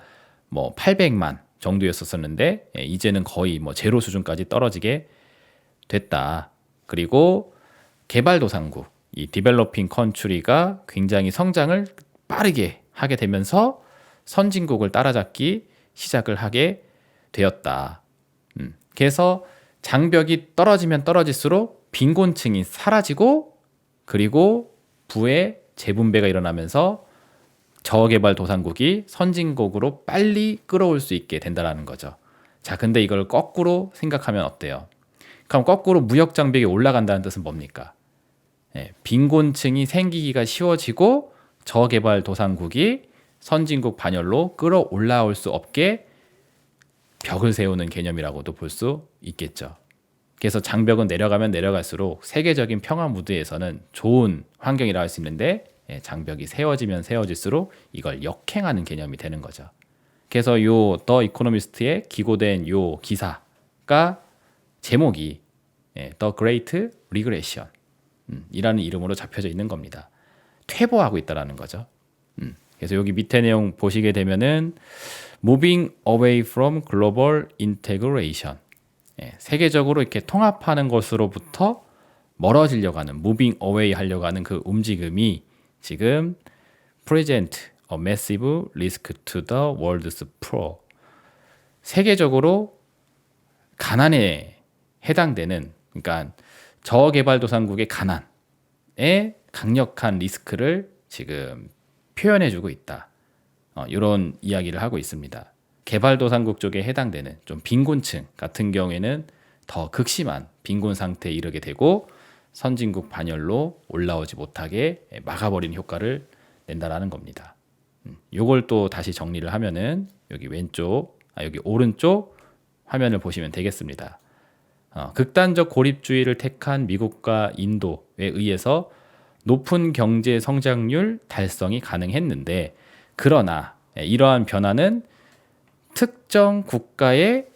뭐 800만 정도였었는데, 이제는 거의 뭐 제로 수준까지 떨어지게 됐다. 그리고 개발도상국, 이 디벨로핑 컨트리가 굉장히 성장을 빠르게 하게 되면서 선진국을 따라잡기 시작을 하게 되었다. 그래서 장벽이 떨어지면 떨어질수록 빈곤층이 사라지고, 그리고 부의 재분배가 일어나면서 저개발도상국이 선진국으로 빨리 끌어올 수 있게 된다는 거죠. 자, 근데 이걸 거꾸로 생각하면 어때요? 그럼 거꾸로 무역 장벽이 올라간다는 뜻은 뭡니까? 빈곤층이 생기기가 쉬워지고 저개발도상국이 선진국 반열로 끌어올라올 수 없게 벽을 세우는 개념이라고도 볼 수 있겠죠. 그래서 장벽은 내려가면 내려갈수록 세계적인 평화 무드에서는 좋은 환경이라 할 수 있는데, 장벽이 세워지면 세워질수록 이걸 역행하는 개념이 되는 거죠. 그래서 요 더 이코노미스트에 기고된 요 기사가 제목이 The Great Regression 이라는 이름으로 잡혀져 있는 겁니다. 퇴보하고 있다라는 거죠. 그래서 여기 밑에 내용 보시게 되면은 Moving away from global integration, 세계적으로 이렇게 통합하는 것으로부터 멀어지려고 하는, moving away 하려고 하는 그 움직임이 지금 present a massive risk to the world's poor, 세계적으로 가난에 해당되는, 그러니까 저개발도상국의 가난에 강력한 리스크를 지금 표현해주고 있다. 이런 이야기를 하고 있습니다. 개발도상국 쪽에 해당되는 좀 빈곤층 같은 경우에는 더 극심한 빈곤 상태에 이르게 되고 선진국 반열로 올라오지 못하게 막아버리는 효과를 낸다라는 겁니다. 요걸 또 다시 정리를 하면은 여기 여기 오른쪽 화면을 보시면 되겠습니다. 극단적 고립주의를 택한 미국과 인도에 의해서 높은 경제 성장률 달성이 가능했는데, 그러나 이러한 변화는 특정 국가에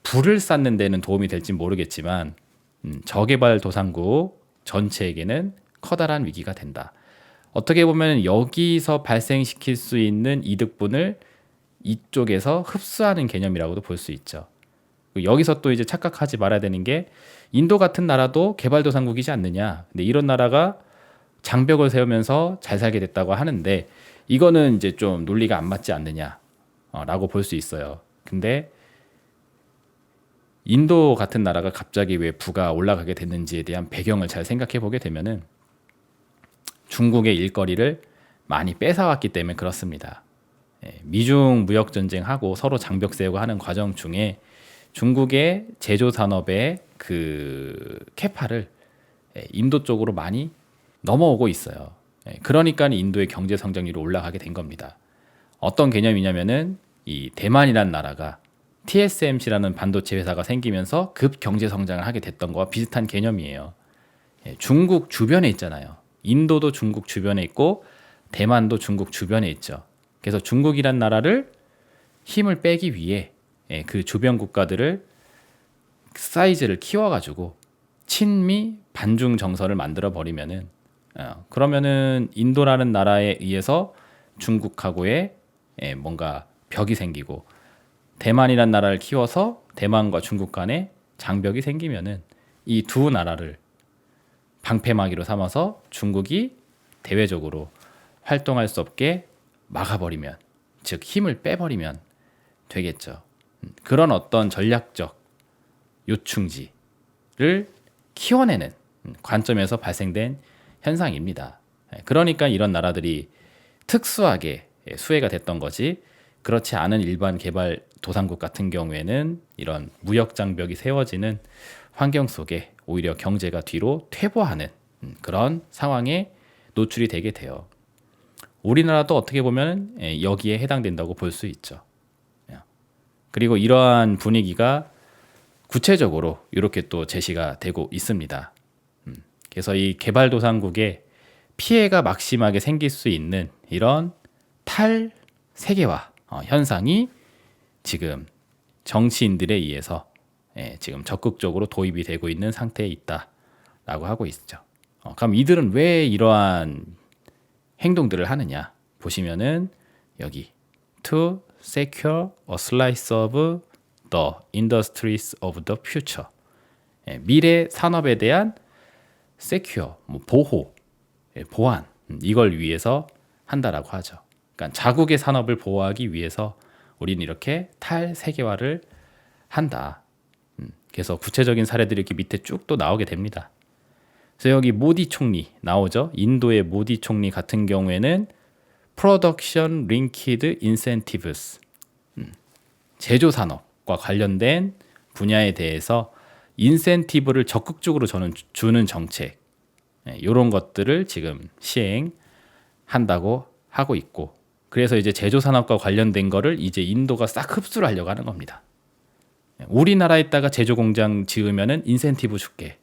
불을 쌓는 데는 도움이 될지 모르겠지만 저개발도상국 전체에게는 커다란 위기가 된다. 어떻게 보면 여기서 발생시킬 수 있는 이득분을 이쪽에서 흡수하는 개념이라고도 볼 수 있죠. 여기서 또 이제 착각하지 말아야 되는 게, 인도 같은 나라도 개발도상국이지 않느냐. 근데 이런 나라가 장벽을 세우면서 잘 살게 됐다고 하는데, 이거는 이제 좀 논리가 안 맞지 않느냐라고 볼 수 있어요. 근데 인도 같은 나라가 갑자기 왜 부가 올라가게 됐는지에 대한 배경을 잘 생각해 보게 되면은 중국의 일거리를 많이 뺏어왔기 때문에 그렇습니다. 미중 무역 전쟁하고 서로 장벽 세우고 하는 과정 중에 중국의 제조 산업의 그 캐파를 인도 쪽으로 많이 넘어오고 있어요. 그러니까 인도의 경제 성장률이 올라가게 된 겁니다. 어떤 개념이냐면은 이 대만이라는 나라가 TSMC라는 반도체 회사가 생기면서 급 경제 성장을 하게 됐던 거와 비슷한 개념이에요. 중국 주변에 있잖아요. 인도도 중국 주변에 있고 대만도 중국 주변에 있죠. 그래서 중국이란 나라를 힘을 빼기 위해 그 주변 국가들을 사이즈를 키워가지고 친미 반중 정서를 만들어 버리면은 그러면은 인도라는 나라에 의해서 중국하고의 뭔가 벽이 생기고 대만이란 나라를 키워서 대만과 중국 간에 장벽이 생기면은 이 두 나라를 방패막이로 삼아서 중국이 대외적으로 활동할 수 없게 막아버리면, 즉 힘을 빼버리면 되겠죠. 그런 어떤 전략적 요충지를 키워내는 관점에서 발생된 현상입니다. 그러니까 이런 나라들이 특수하게 수혜가 됐던 거지, 그렇지 않은 일반 개발 도상국 같은 경우에는 이런 무역 장벽이 세워지는 환경 속에 오히려 경제가 뒤로 퇴보하는 그런 상황에 노출이 되게 돼요. 우리나라도 어떻게 보면 여기에 해당된다고 볼 수 있죠. 그리고 이러한 분위기가 구체적으로 이렇게 또 제시가 되고 있습니다. 그래서 이 개발도상국에 피해가 막심하게 생길 수 있는 이런 탈세계화 현상이 지금 정치인들에 의해서 지금 적극적으로 도입이 되고 있는 상태에 있다라고 하고 있죠. 그럼 이들은 왜 이러한 행동들을 하느냐 보시면은 여기 to secure a slice of the industries of the future, 미래 산업에 대한 secure, 보호, 보안, 이걸 위해서 한다라고 하죠. 그러니까 자국의 산업을 보호하기 위해서 우리는 이렇게 탈세계화를 한다. 그래서 구체적인 사례들이 이렇게 밑에 쭉 또 나오게 됩니다. 그래서 여기 모디 총리 나오죠. 인도의 모디 총리 같은 경우에는 Production Linked Incentives, 제조 산업과 관련된 분야에 대해서 인센티브를 적극적으로 저는 주는 정책, 이런 것들을 지금 시행한다고 하고 있고, 그래서 이제 제조 산업과 관련된 거를 이제 인도가 싹 흡수를 하려고 하는 겁니다. 우리나라에다가 제조 공장 지으면은 인센티브 줄게.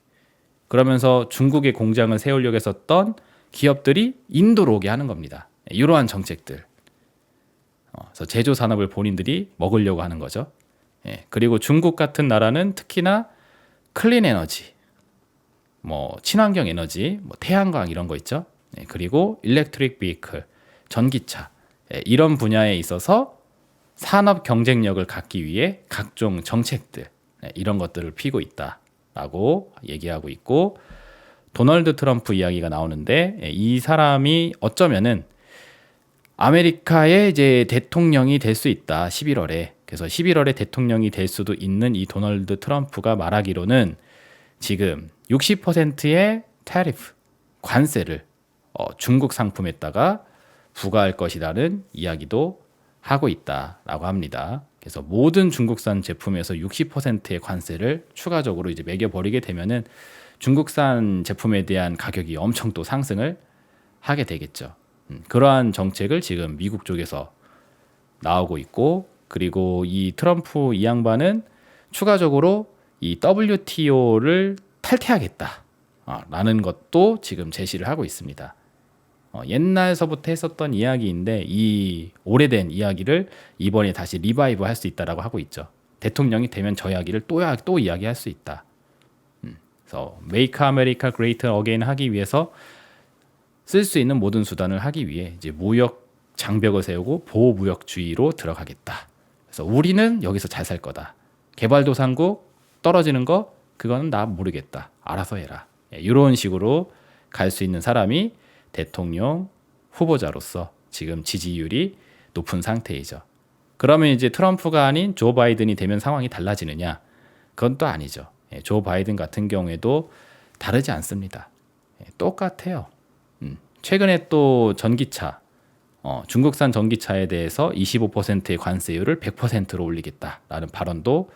그러면서 중국의 공장을 세우려고 했었던 기업들이 인도로 오게 하는 겁니다. 이러한 정책들. 그래서 제조 산업을 본인들이 먹으려고 하는 거죠. 그리고 중국 같은 나라는 특히나 클린 에너지, 친환경 에너지, 태양광 이런 거 있죠. 그리고 일렉트릭 비클, 전기차, 이런 분야에 있어서 산업 경쟁력을 갖기 위해 각종 정책들, 이런 것들을 피고 있다라고 얘기하고 있고, 도널드 트럼프 이야기가 나오는데 이 사람이 어쩌면은 아메리카의 이제 대통령이 될 수 있다, 11월에. 그래서 11월에 대통령이 될 수도 있는 이 도널드 트럼프가 말하기로는 지금 60%의 타리프, 관세를 중국 상품에다가 부과할 것이라는 이야기도 하고 있다라고 합니다. 그래서 모든 중국산 제품에서 60%의 관세를 추가적으로 이제 매겨버리게 되면은 중국산 제품에 대한 가격이 엄청 또 상승을 하게 되겠죠. 그러한 정책을 지금 미국 쪽에서 나오고 있고, 그리고 이 트럼프 이 양반은 추가적으로 이 WTO를 탈퇴하겠다라는 것도 지금 제시를 하고 있습니다. 옛날서부터 했었던 이야기인데 이 오래된 이야기를 이번에 다시 리바이브 할 수 있다라고 하고 있죠. 대통령이 되면 저 이야기를 또 이야기할 수 있다. 그래서 Make America Great Again 하기 위해서 쓸 수 있는 모든 수단을 하기 위해 이제 무역 장벽을 세우고 보호무역주의로 들어가겠다. 그래서 우리는 여기서 잘 살 거다. 개발도상국 떨어지는 거 그거는 나 모르겠다. 알아서 해라. 이런 식으로 갈 수 있는 사람이 대통령 후보자로서 지금 지지율이 높은 상태이죠. 그러면 이제 트럼프가 아닌 조 바이든이 되면 상황이 달라지느냐? 그건 또 아니죠. 조 바이든 같은 경우에도 다르지 않습니다. 똑같아요. 최근에 또 전기차, 중국산 전기차에 대해서 25%의 관세율을 100%로 올리겠다라는 발언도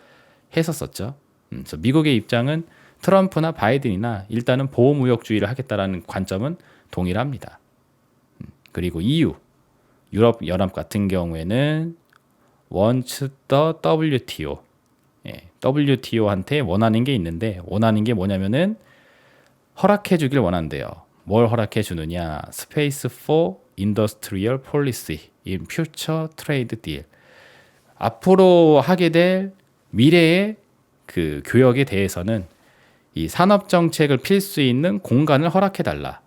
했었었죠. 그래서 미국의 입장은 트럼프나 바이든이나 일단은 보호무역주의를 하겠다라는 관점은 동일합니다. 그리고 EU, 유럽 연합 같은 경우에는 wants the WTO, WTO한테 원하는 게 있는데 원하는 게 뭐냐면은 허락해 주길 원한대요. 뭘 허락해 주느냐? Space for Industrial Policy in Future Trade Deal. 앞으로 하게 될 미래의 그 교역에 대해서는 이 산업 정책을 필 수 있는 공간을 허락해 달라.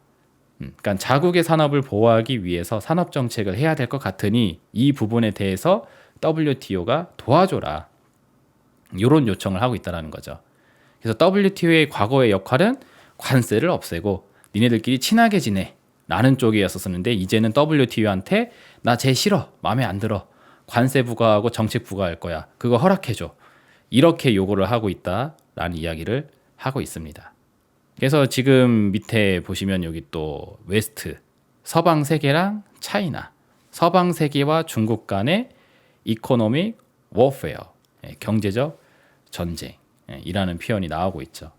그러니까 자국의 산업을 보호하기 위해서 산업 정책을 해야 될 것 같으니 이 부분에 대해서 WTO가 도와줘라. 이런 요청을 하고 있다는 거죠. 그래서 WTO의 과거의 역할은 관세를 없애고 니네들끼리 친하게 지내 라는 쪽이었었는데 이제는 WTO한테 나 쟤 싫어, 마음에 안 들어, 관세 부과하고 정책 부과할 거야, 그거 허락해줘, 이렇게 요구를 하고 있다라는 이야기를 하고 있습니다. 그래서 지금 밑에 보시면 여기 또 웨스트, 서방 세계랑 차이나, 서방 세계와 중국 간의 이코노믹 워페어, 경제적 전쟁이라는 표현이 나오고 있죠.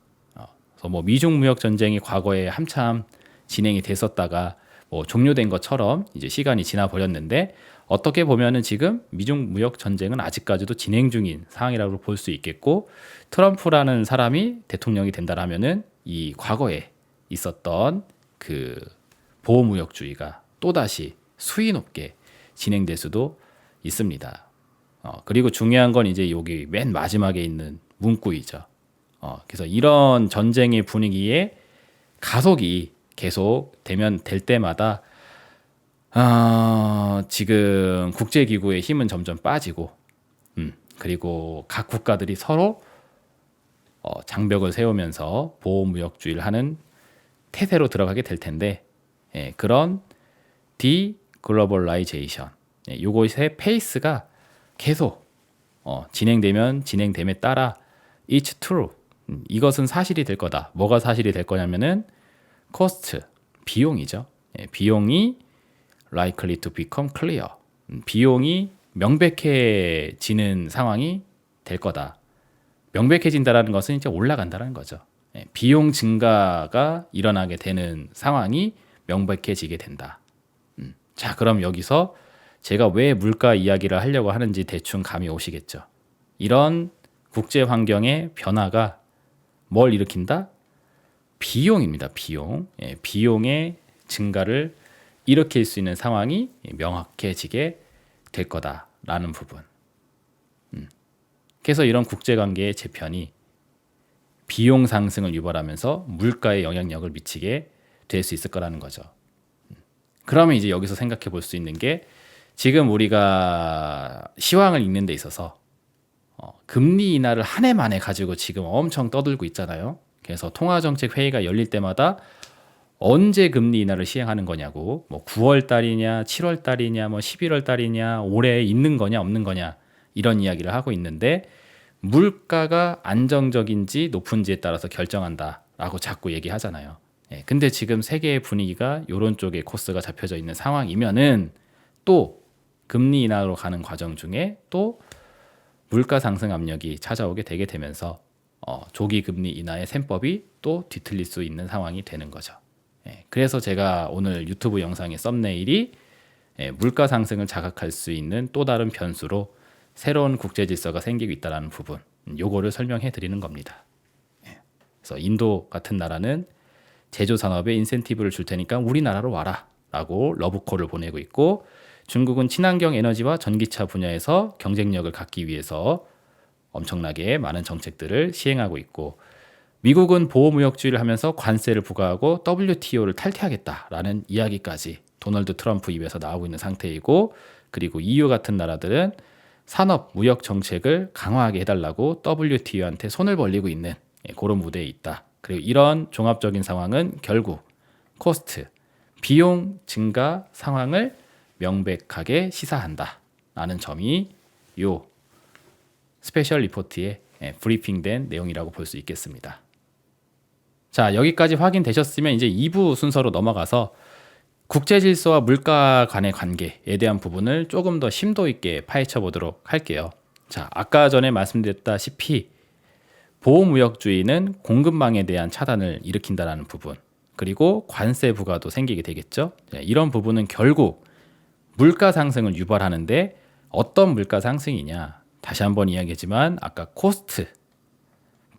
그래서 뭐 미중 무역 전쟁이 과거에 한참 진행이 됐었다가 뭐 종료된 것처럼 이제 시간이 지나 버렸는데 어떻게 보면은 지금 미중 무역 전쟁은 아직까지도 진행 중인 상황이라고 볼 수 있겠고, 트럼프라는 사람이 대통령이 된다라면은 이 과거에 있었던 그 보호무역주의가 또다시 수위 높게 진행될 수도 있습니다. 그리고 중요한 건 이제 여기 맨 마지막에 있는 문구이죠. 그래서 이런 전쟁의 분위기에 가속이 계속 될 때마다 지금 국제기구의 힘은 점점 빠지고, 그리고 각 국가들이 서로 장벽을 세우면서 보호무역주의를 하는 태세로 들어가게 될 텐데, 그런 디글로벌라이제이션, 요것의 페이스가 계속 진행됨에 따라 it's true, 이것은 사실이 될 거다. 뭐가 사실이 될 거냐면은 cost, 비용이죠. 비용이 likely to become clear, 비용이 명백해지는 상황이 될 거다. 명백해진다라는 것은 이제 올라간다는 거죠. 비용 증가가 일어나게 되는 상황이 명백해지게 된다. 자, 그럼 여기서 제가 왜 물가 이야기를 하려고 하는지 대충 감이 오시겠죠. 이런 국제 환경의 변화가 뭘 일으킨다? 비용입니다. 비용. 비용의 증가를 일으킬 수 있는 상황이 명확해지게 될 거다라는 부분. 그래서 이런 국제관계의 재편이 비용 상승을 유발하면서 물가에 영향력을 미치게 될 수 있을 거라는 거죠. 그러면 이제 여기서 생각해 볼 수 있는 게, 지금 우리가 시황을 읽는 데 있어서 금리 인하를 한 해 만에 가지고 지금 엄청 떠들고 있잖아요. 그래서 통화정책 회의가 열릴 때마다 언제 금리 인하를 시행하는 거냐고, 뭐 9월 달이냐, 7월 달이냐, 뭐 11월 달이냐, 올해 있는 거냐, 없는 거냐, 이런 이야기를 하고 있는데, 물가가 안정적인지 높은지에 따라서 결정한다라고 자꾸 얘기하잖아요. 근데 지금 세계의 분위기가 이런 쪽에 코스가 잡혀져 있는 상황이면은 또 금리 인하로 가는 과정 중에 또 물가 상승 압력이 찾아오게 되게 되면서 조기 금리 인하의 셈법이 또 뒤틀릴 수 있는 상황이 되는 거죠. 그래서 제가 오늘 유튜브 영상의 썸네일이 물가 상승을 자각할 수 있는 또 다른 변수로 새로운 국제 질서가 생기고 있다는 부분, 요거를 설명해 드리는 겁니다. 그래서 인도 같은 나라는 제조 산업에 인센티브를 줄 테니까 우리나라로 와라 라고 러브콜을 보내고 있고, 중국은 친환경 에너지와 전기차 분야에서 경쟁력을 갖기 위해서 엄청나게 많은 정책들을 시행하고 있고, 미국은 보호무역주의를 하면서 관세를 부과하고 WTO를 탈퇴하겠다라는 이야기까지 도널드 트럼프 입에서 나오고 있는 상태이고, 그리고 EU 같은 나라들은 산업 무역 정책을 강화하게 해달라고 WTO한테 손을 벌리고 있는 그런 무대에 있다. 그리고 이런 종합적인 상황은 결국 코스트, 비용 증가 상황을 명백하게 시사한다 라는 점이 요 스페셜 리포트에 브리핑된 내용이라고 볼 수 있겠습니다. 자, 여기까지 확인되셨으면 이제 2부 순서로 넘어가서 국제 질서와 물가 간의 관계에 대한 부분을 조금 더 심도 있게 파헤쳐 보도록 할게요. 자, 아까 전에 말씀드렸다시피 보호무역주의는 공급망에 대한 차단을 일으킨다는 부분, 그리고 관세 부과도 생기게 되겠죠. 이런 부분은 결국 물가 상승을 유발하는데 어떤 물가 상승이냐? 다시 한번 이야기하지만 아까 코스트,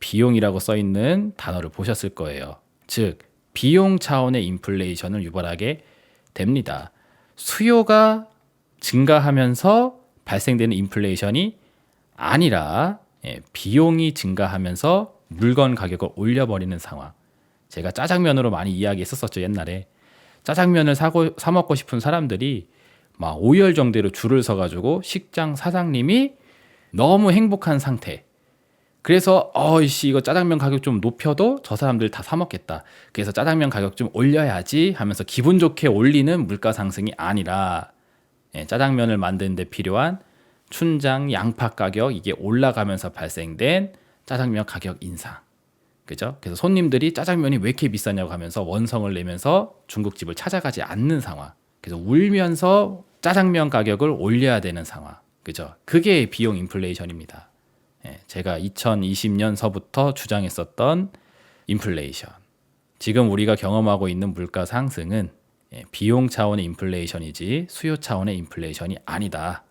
비용이라고 써 있는 단어를 보셨을 거예요. 즉, 비용 차원의 인플레이션을 유발하게 됩니다. 수요가 증가하면서 발생되는 인플레이션이 아니라 비용이 증가하면서 물건 가격을 올려버리는 상황. 제가 짜장면으로 많이 이야기했었죠, 옛날에. 짜장면을 사 먹고 싶은 사람들이 막 5열 정도로 줄을 서가지고 식장 사장님이 너무 행복한 상태. 그래서 이거 짜장면 가격 좀 높여도 저 사람들 다 사 먹겠다. 그래서 짜장면 가격 좀 올려야지 하면서 기분 좋게 올리는 물가 상승이 아니라 짜장면을 만드는 데 필요한 춘장, 양파 가격 이게 올라가면서 발생된 짜장면 가격 인상. 그죠? 그래서 손님들이 짜장면이 왜 이렇게 비싸냐고 하면서 원성을 내면서 중국집을 찾아가지 않는 상황. 그래서 울면서 짜장면 가격을 올려야 되는 상황. 그죠? 그게 비용 인플레이션입니다. 제가 2020년서부터 주장했었던 인플레이션. 지금 우리가 경험하고 있는 물가 상승은 비용 차원의 인플레이션이지 수요 차원의 인플레이션이 아니다.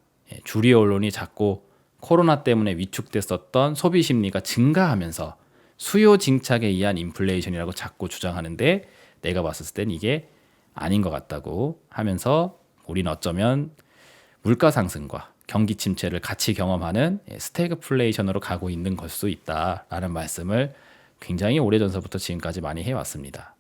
주류 언론이 자꾸 코로나 때문에 위축됐었던 소비 심리가 증가하면서 수요 증착에 의한 인플레이션이라고 자꾸 주장하는데 내가 봤을 땐 이게 아닌 것 같다고 하면서 우리는 어쩌면 물가 상승과 경기 침체를 같이 경험하는 스태그플레이션으로 가고 있는 걸 수 있다라는 말씀을 굉장히 오래전서부터 지금까지 많이 해왔습니다.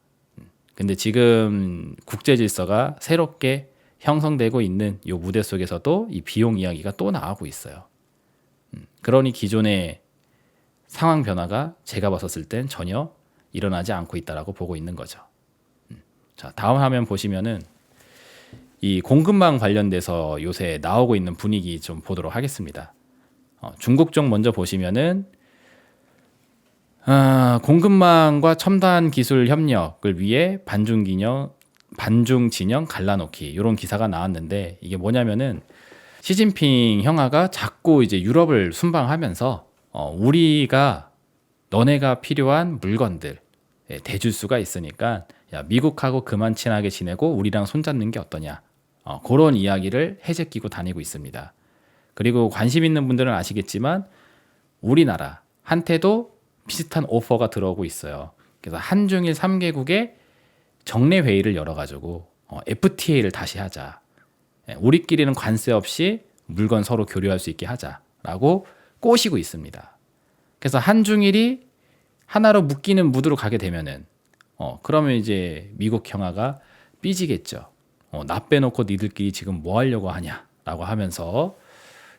근데 지금 국제 질서가 새롭게 형성되고 있는 이 무대 속에서도 이 비용 이야기가 또 나오고 있어요. 그러니 기존의 상황 변화가 제가 봤었을 땐 전혀 일어나지 않고 있다라고 보고 있는 거죠. 자, 다음 화면 보시면은 이 공급망 관련돼서 요새 나오고 있는 분위기 좀 보도록 하겠습니다. 중국 쪽 먼저 보시면은 공급망과 첨단 기술 협력을 위해 반중 진영 갈라놓기 이런 기사가 나왔는데 이게 뭐냐면은 시진핑 형아가 자꾸 이제 유럽을 순방하면서 우리가 너네가 필요한 물건들 대줄 수가 있으니까 야, 미국하고 그만 친하게 지내고 우리랑 손잡는 게 어떠냐. 그런 이야기를 해제끼고 다니고 있습니다. 그리고 관심 있는 분들은 아시겠지만 우리나라 한테도 비슷한 오퍼가 들어오고 있어요. 그래서 한중일 3개국의 정례 회의를 열어가지고 FTA를 다시 하자. 우리끼리는 관세 없이 물건 서로 교류할 수 있게 하자라고 꼬시고 있습니다. 그래서 한중일이 하나로 묶이는 무드로 가게 되면은 그러면 이제 미국 형아가 삐지겠죠. 나 빼놓고 니들끼리 지금 뭐 하려고 하냐라고 하면서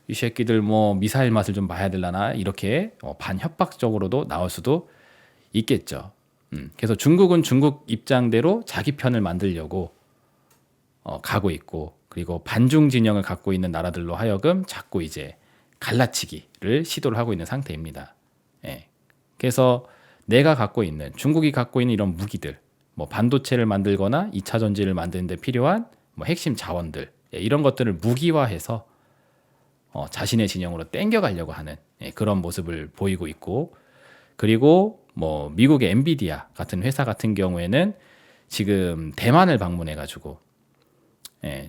이 새끼들 뭐 미사일 맛을 좀 봐야 되려나 이렇게 반협박적으로도 나올 수도 있겠죠. 그래서 중국은 중국 입장대로 자기 편을 만들려고 가고 있고 그리고 반중 진영을 갖고 있는 나라들로 하여금 자꾸 이제 갈라치기를 시도를 하고 있는 상태입니다. 그래서 내가 갖고 있는 중국이 갖고 있는 이런 무기들 뭐 반도체를 만들거나 2차 전지를 만드는 데 필요한 뭐 핵심 자원들 이런 것들을 무기화해서 자신의 진영으로 땡겨가려고 하는 그런 모습을 보이고 있고 그리고 뭐 미국의 엔비디아 같은 회사 같은 경우에는 지금 대만을 방문해가지고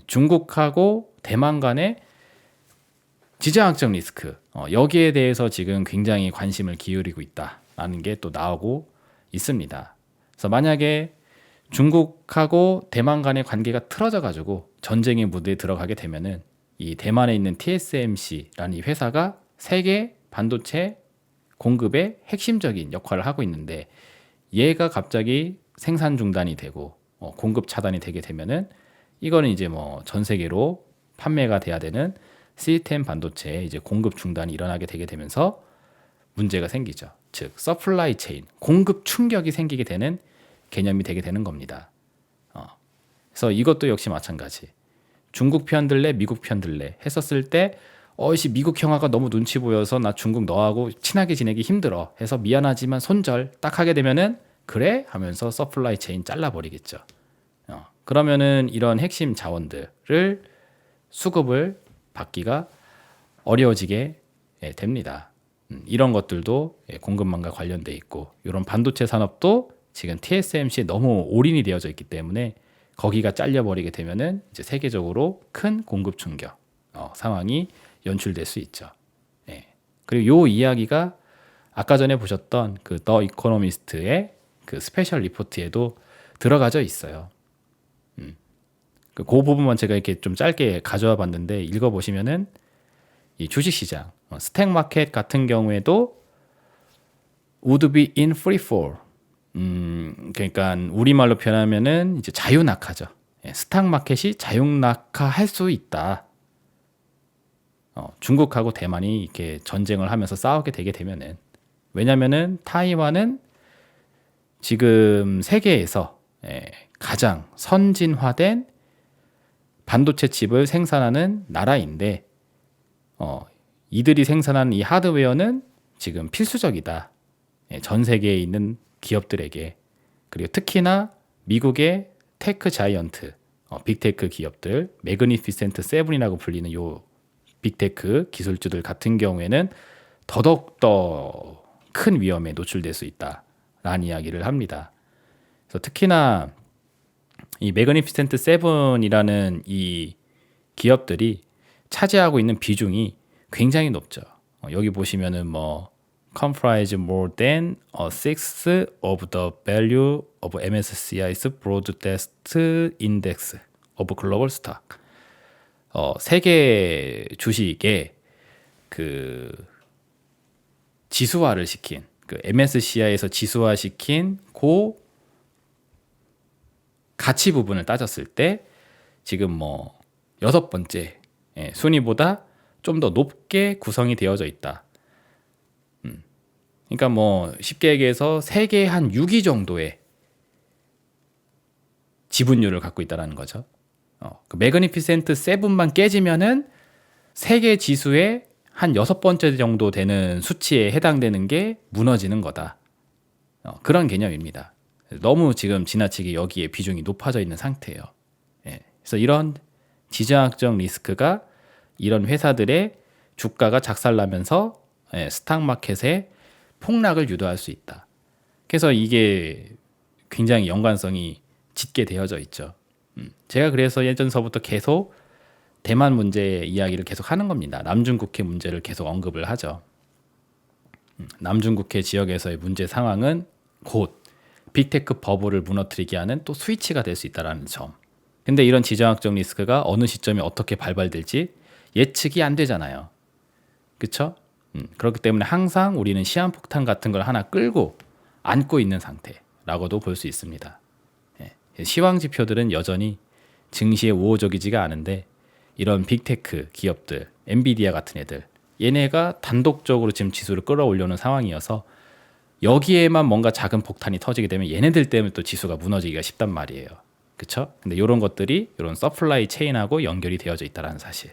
중국하고 대만 간의 지정학적 리스크 여기에 대해서 지금 굉장히 관심을 기울이고 있다라는 게 또 나오고 있습니다. 그래서 만약에 중국하고 대만 간의 관계가 틀어져가지고 전쟁의 무대에 들어가게 되면은 이 대만에 있는 TSMC라는 이 회사가 세계 반도체 공급의 핵심적인 역할을 하고 있는데 얘가 갑자기 생산 중단이 되고 공급 차단이 되게 되면은 이거는 이제 뭐 전 세계로 판매가 돼야 되는 시스템 반도체에 이제 공급 중단이 일어나게 되게 되면서 문제가 생기죠. 즉 서플라이 체인 공급 충격이 생기게 되는 개념이 되게 되는 겁니다. 그래서 이것도 역시 마찬가지. 중국 편 들래 미국 편 들래 했었을 때 어이씨 미국 형아가 너무 눈치 보여서 나 중국 너하고 친하게 지내기 힘들어 해서 미안하지만 손절 딱 하게 되면은 그래 하면서 서플라이 체인 잘라버리겠죠. 그러면은 이런 핵심 자원들을 수급을 받기가 어려워지게 됩니다. 이런 것들도 공급망과 관련돼 있고 이런 반도체 산업도 지금 TSMC에 너무 올인이 되어져 있기 때문에 거기가 잘려버리게 되면은 이제 세계적으로 큰 공급 충격 상황이 연출될 수 있죠. 그리고 요 이야기가 아까 전에 보셨던 그 더 이코노미스트의 그 스페셜 리포트에도 들어가져 있어요. 그 부분만 제가 이렇게 좀 짧게 가져와 봤는데 읽어보시면은 이 주식시장, 스택 마켓 같은 경우에도 would be in free fall. 그러니까 우리말로 표현하면은 이제 자유낙하죠. 스탁 마켓이 자유낙하할 수 있다. 중국하고 대만이 이렇게 전쟁을 하면서 싸우게 되게 되면은 왜냐면은 타이완은 지금 세계에서 가장 선진화된 반도체 칩을 생산하는 나라인데 이들이 생산하는 이 하드웨어는 지금 필수적이다. 전 세계에 있는 기업들에게 그리고 특히나 미국의 테크 자이언트, 빅테크 기업들, 매그니피센트 세븐이라고 불리는 요 빅테크 기술주들 같은 경우에는 더더욱더 큰 위험에 노출될 수 있다라는 이야기를 합니다. 그래서 특히나 이 매그니피센트 세븐이라는 이 기업들이 차지하고 있는 비중이 굉장히 높죠. 여기 보시면은 뭐 comprise more than a sixth of the value of MSCI's broad-based index of global stock. 세계 주식의 그 지수화를 시킨 그 MSCI에서 지수화시킨 고 가치 부분을 따졌을 때 지금 뭐 6번째 순위보다 좀 더 높게 구성이 되어져 있다. 그러니까 뭐 쉽게 얘기해서 세계 한 6위 정도의 지분율을 갖고 있다는 거죠. 그 매그니피센트 세븐만 깨지면은 세계 지수의 한 6번째 정도 되는 수치에 해당되는 게 무너지는 거다. 그런 개념입니다. 너무 지금 지나치게 여기에 비중이 높아져 있는 상태예요. 그래서 이런 지정학적 리스크가 이런 회사들의 주가가 작살나면서 스탁 마켓의 폭락을 유도할 수 있다. 그래서 이게 굉장히 연관성이 짙게 되어져 있죠. 제가 그래서 예전서부터 계속 대만 문제 이야기를 계속 하는 겁니다. 남중국해 문제를 계속 언급을 하죠. 남중국해 지역에서의 문제 상황은 곧 빅테크 버블을 무너뜨리게 하는 또 스위치가 될 수 있다는 점. 근데 이런 지정학적 리스크가 어느 시점에 어떻게 발발될지 예측이 안 되잖아요. 그렇죠? 그렇기 때문에 항상 우리는 시한폭탄 같은 걸 하나 끌고 안고 있는 상태라고도 볼 수 있습니다. 시황 지표들은 여전히 증시에 우호적이지가 않은데 이런 빅테크 기업들, 엔비디아 같은 애들 얘네가 단독적으로 지금 지수를 끌어올려는 상황이어서 여기에만 뭔가 작은 폭탄이 터지게 되면 얘네들 때문에 또 지수가 무너지기가 쉽단 말이에요. 그렇죠? 근데 이런 것들이 이런 서플라이 체인하고 연결이 되어져 있다는 사실.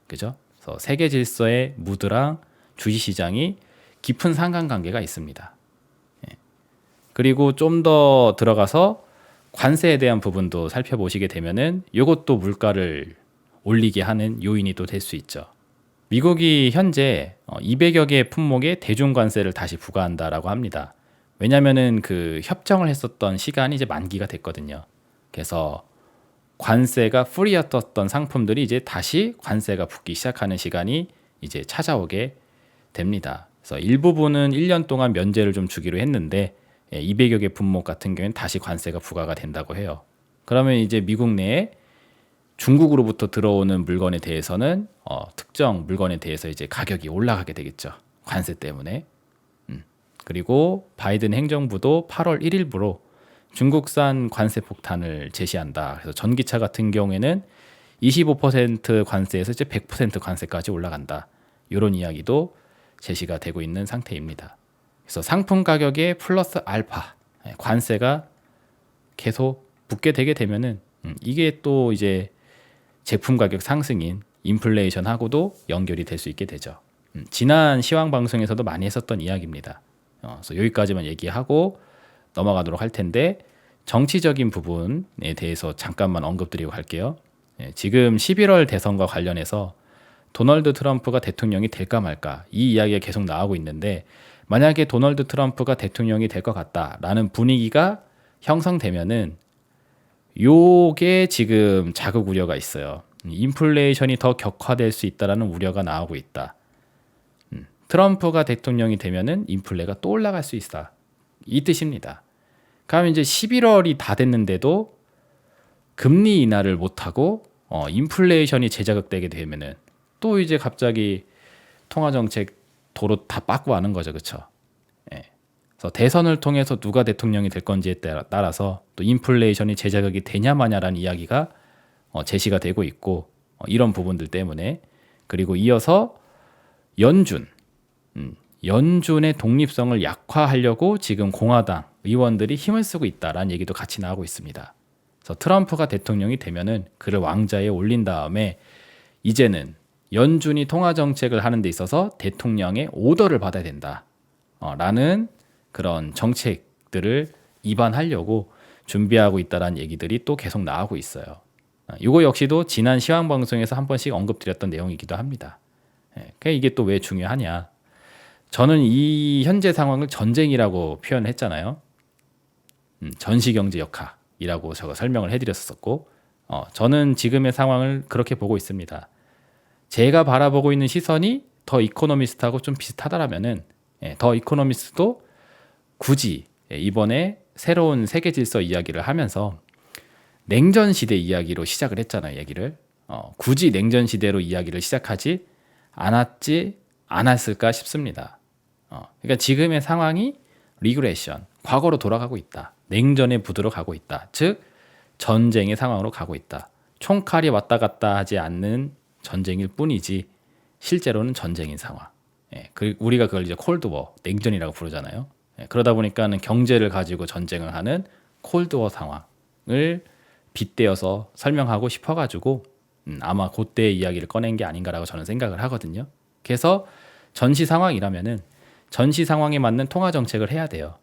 그죠? 그래서 세계 질서의 무드랑 주식시장이 깊은 상관관계가 있습니다. 그리고 좀 더 들어가서 관세에 대한 부분도 살펴보시게 되면은 이것도 물가를 올리게 하는 요인이 또 될 수 있죠. 미국이 현재 200여 개의 품목에 대중 관세를 다시 부과한다라고 합니다. 왜냐면은 그 협정을 했었던 시간이 이제 만기가 됐거든요. 그래서 관세가 프리였던 상품들이 이제 다시 관세가 붙기 시작하는 시간이 이제 찾아오게 됩니다. 그래서 일부분은 1년 동안 면제를 좀 주기로 했는데 200여 개 품목 같은 경우에는 다시 관세가 부과가 된다고 해요. 그러면 이제 미국 내에 중국으로부터 들어오는 물건에 대해서는 특정 물건에 대해서 이제 가격이 올라가게 되겠죠. 관세 때문에. 그리고 바이든 행정부도 8월 1일부로 중국산 관세 폭탄을 제시한다. 그래서 전기차 같은 경우에는 25% 관세에서 이제 100% 관세까지 올라간다. 이런 이야기도 제시가 되고 있는 상태입니다. 그래서 상품 가격에 플러스 알파 관세가 계속 붙게 되게 되면은 이게 또 이제 제품 가격 상승인 인플레이션하고도 연결이 될 수 있게 되죠. 지난 시황 방송에서도 많이 했었던 이야기입니다. 그래서 여기까지만 얘기하고 넘어가도록 할 텐데 정치적인 부분에 대해서 잠깐만 언급드리고 갈게요. 지금 11월 대선과 관련해서 도널드 트럼프가 대통령이 될까 말까 이 이야기가 계속 나오고 있는데 만약에 도널드 트럼프가 대통령이 될 것 같다라는 분위기가 형성되면은 요게 지금 자극 우려가 있어요. 인플레이션이 더 격화될 수 있다라는 우려가 나오고 있다. 트럼프가 대통령이 되면은 인플레가 또 올라갈 수 있다. 이 뜻입니다. 그럼 이제 11월이 다 됐는데도 금리 인하를 못 하고 인플레이션이 재자극되게 되면은 또 이제 갑자기 통화 정책 도로 다 빠꾸 하는 거죠, 그렇죠? 예. 그래서 대선을 통해서 누가 대통령이 될 건지에 따라서 또 인플레이션이 재자극이 되냐 마냐라는 이야기가 제시가 되고 있고 이런 부분들 때문에 그리고 이어서 연준의 독립성을 약화하려고 지금 공화당 의원들이 힘을 쓰고 있다라는 얘기도 같이 나오고 있습니다. 그래서 트럼프가 대통령이 되면은 그를 왕좌에 올린 다음에 이제는 연준이 통화 정책을 하는 데 있어서 대통령의 오더를 받아야 된다. 라는 그런 정책들을 입안하려고 준비하고 있다라는 얘기들이 또 계속 나오고 있어요. 이거 역시도 지난 시황 방송에서 한 번씩 언급드렸던 내용이기도 합니다. 그러니까 이게 또 왜 중요하냐? 저는 이 현재 상황을 전쟁이라고 표현했잖아요. 전시경제 역학이라고 제가 설명을 해드렸었고, 저는 지금의 상황을 그렇게 보고 있습니다. 제가 바라보고 있는 시선이 더 이코노미스트하고 좀 비슷하다라면은 더 이코노미스트도 굳이 이번에 새로운 세계 질서 이야기를 하면서 냉전 시대 이야기로 시작을 했잖아요. 얘기를 굳이 냉전 시대로 이야기를 시작하지 않았을까 싶습니다. 그러니까 지금의 상황이 리그레션, 과거로 돌아가고 있다. 냉전의 부두로 가고 있다. 즉 전쟁의 상황으로 가고 있다. 총칼이 왔다 갔다 하지 않는 전쟁일 뿐이지 실제로는 전쟁인 상황. 우리가 그걸 이제 콜드워, 냉전이라고 부르잖아요. 그러다 보니까는 경제를 가지고 전쟁을 하는 콜드워 상황을 빗대어서 설명하고 싶어가지고 아마 그때의 이야기를 꺼낸 게 아닌가라고 저는 생각을 하거든요. 그래서 전시 상황이라면은 전시 상황에 맞는 통화 정책을 해야 돼요.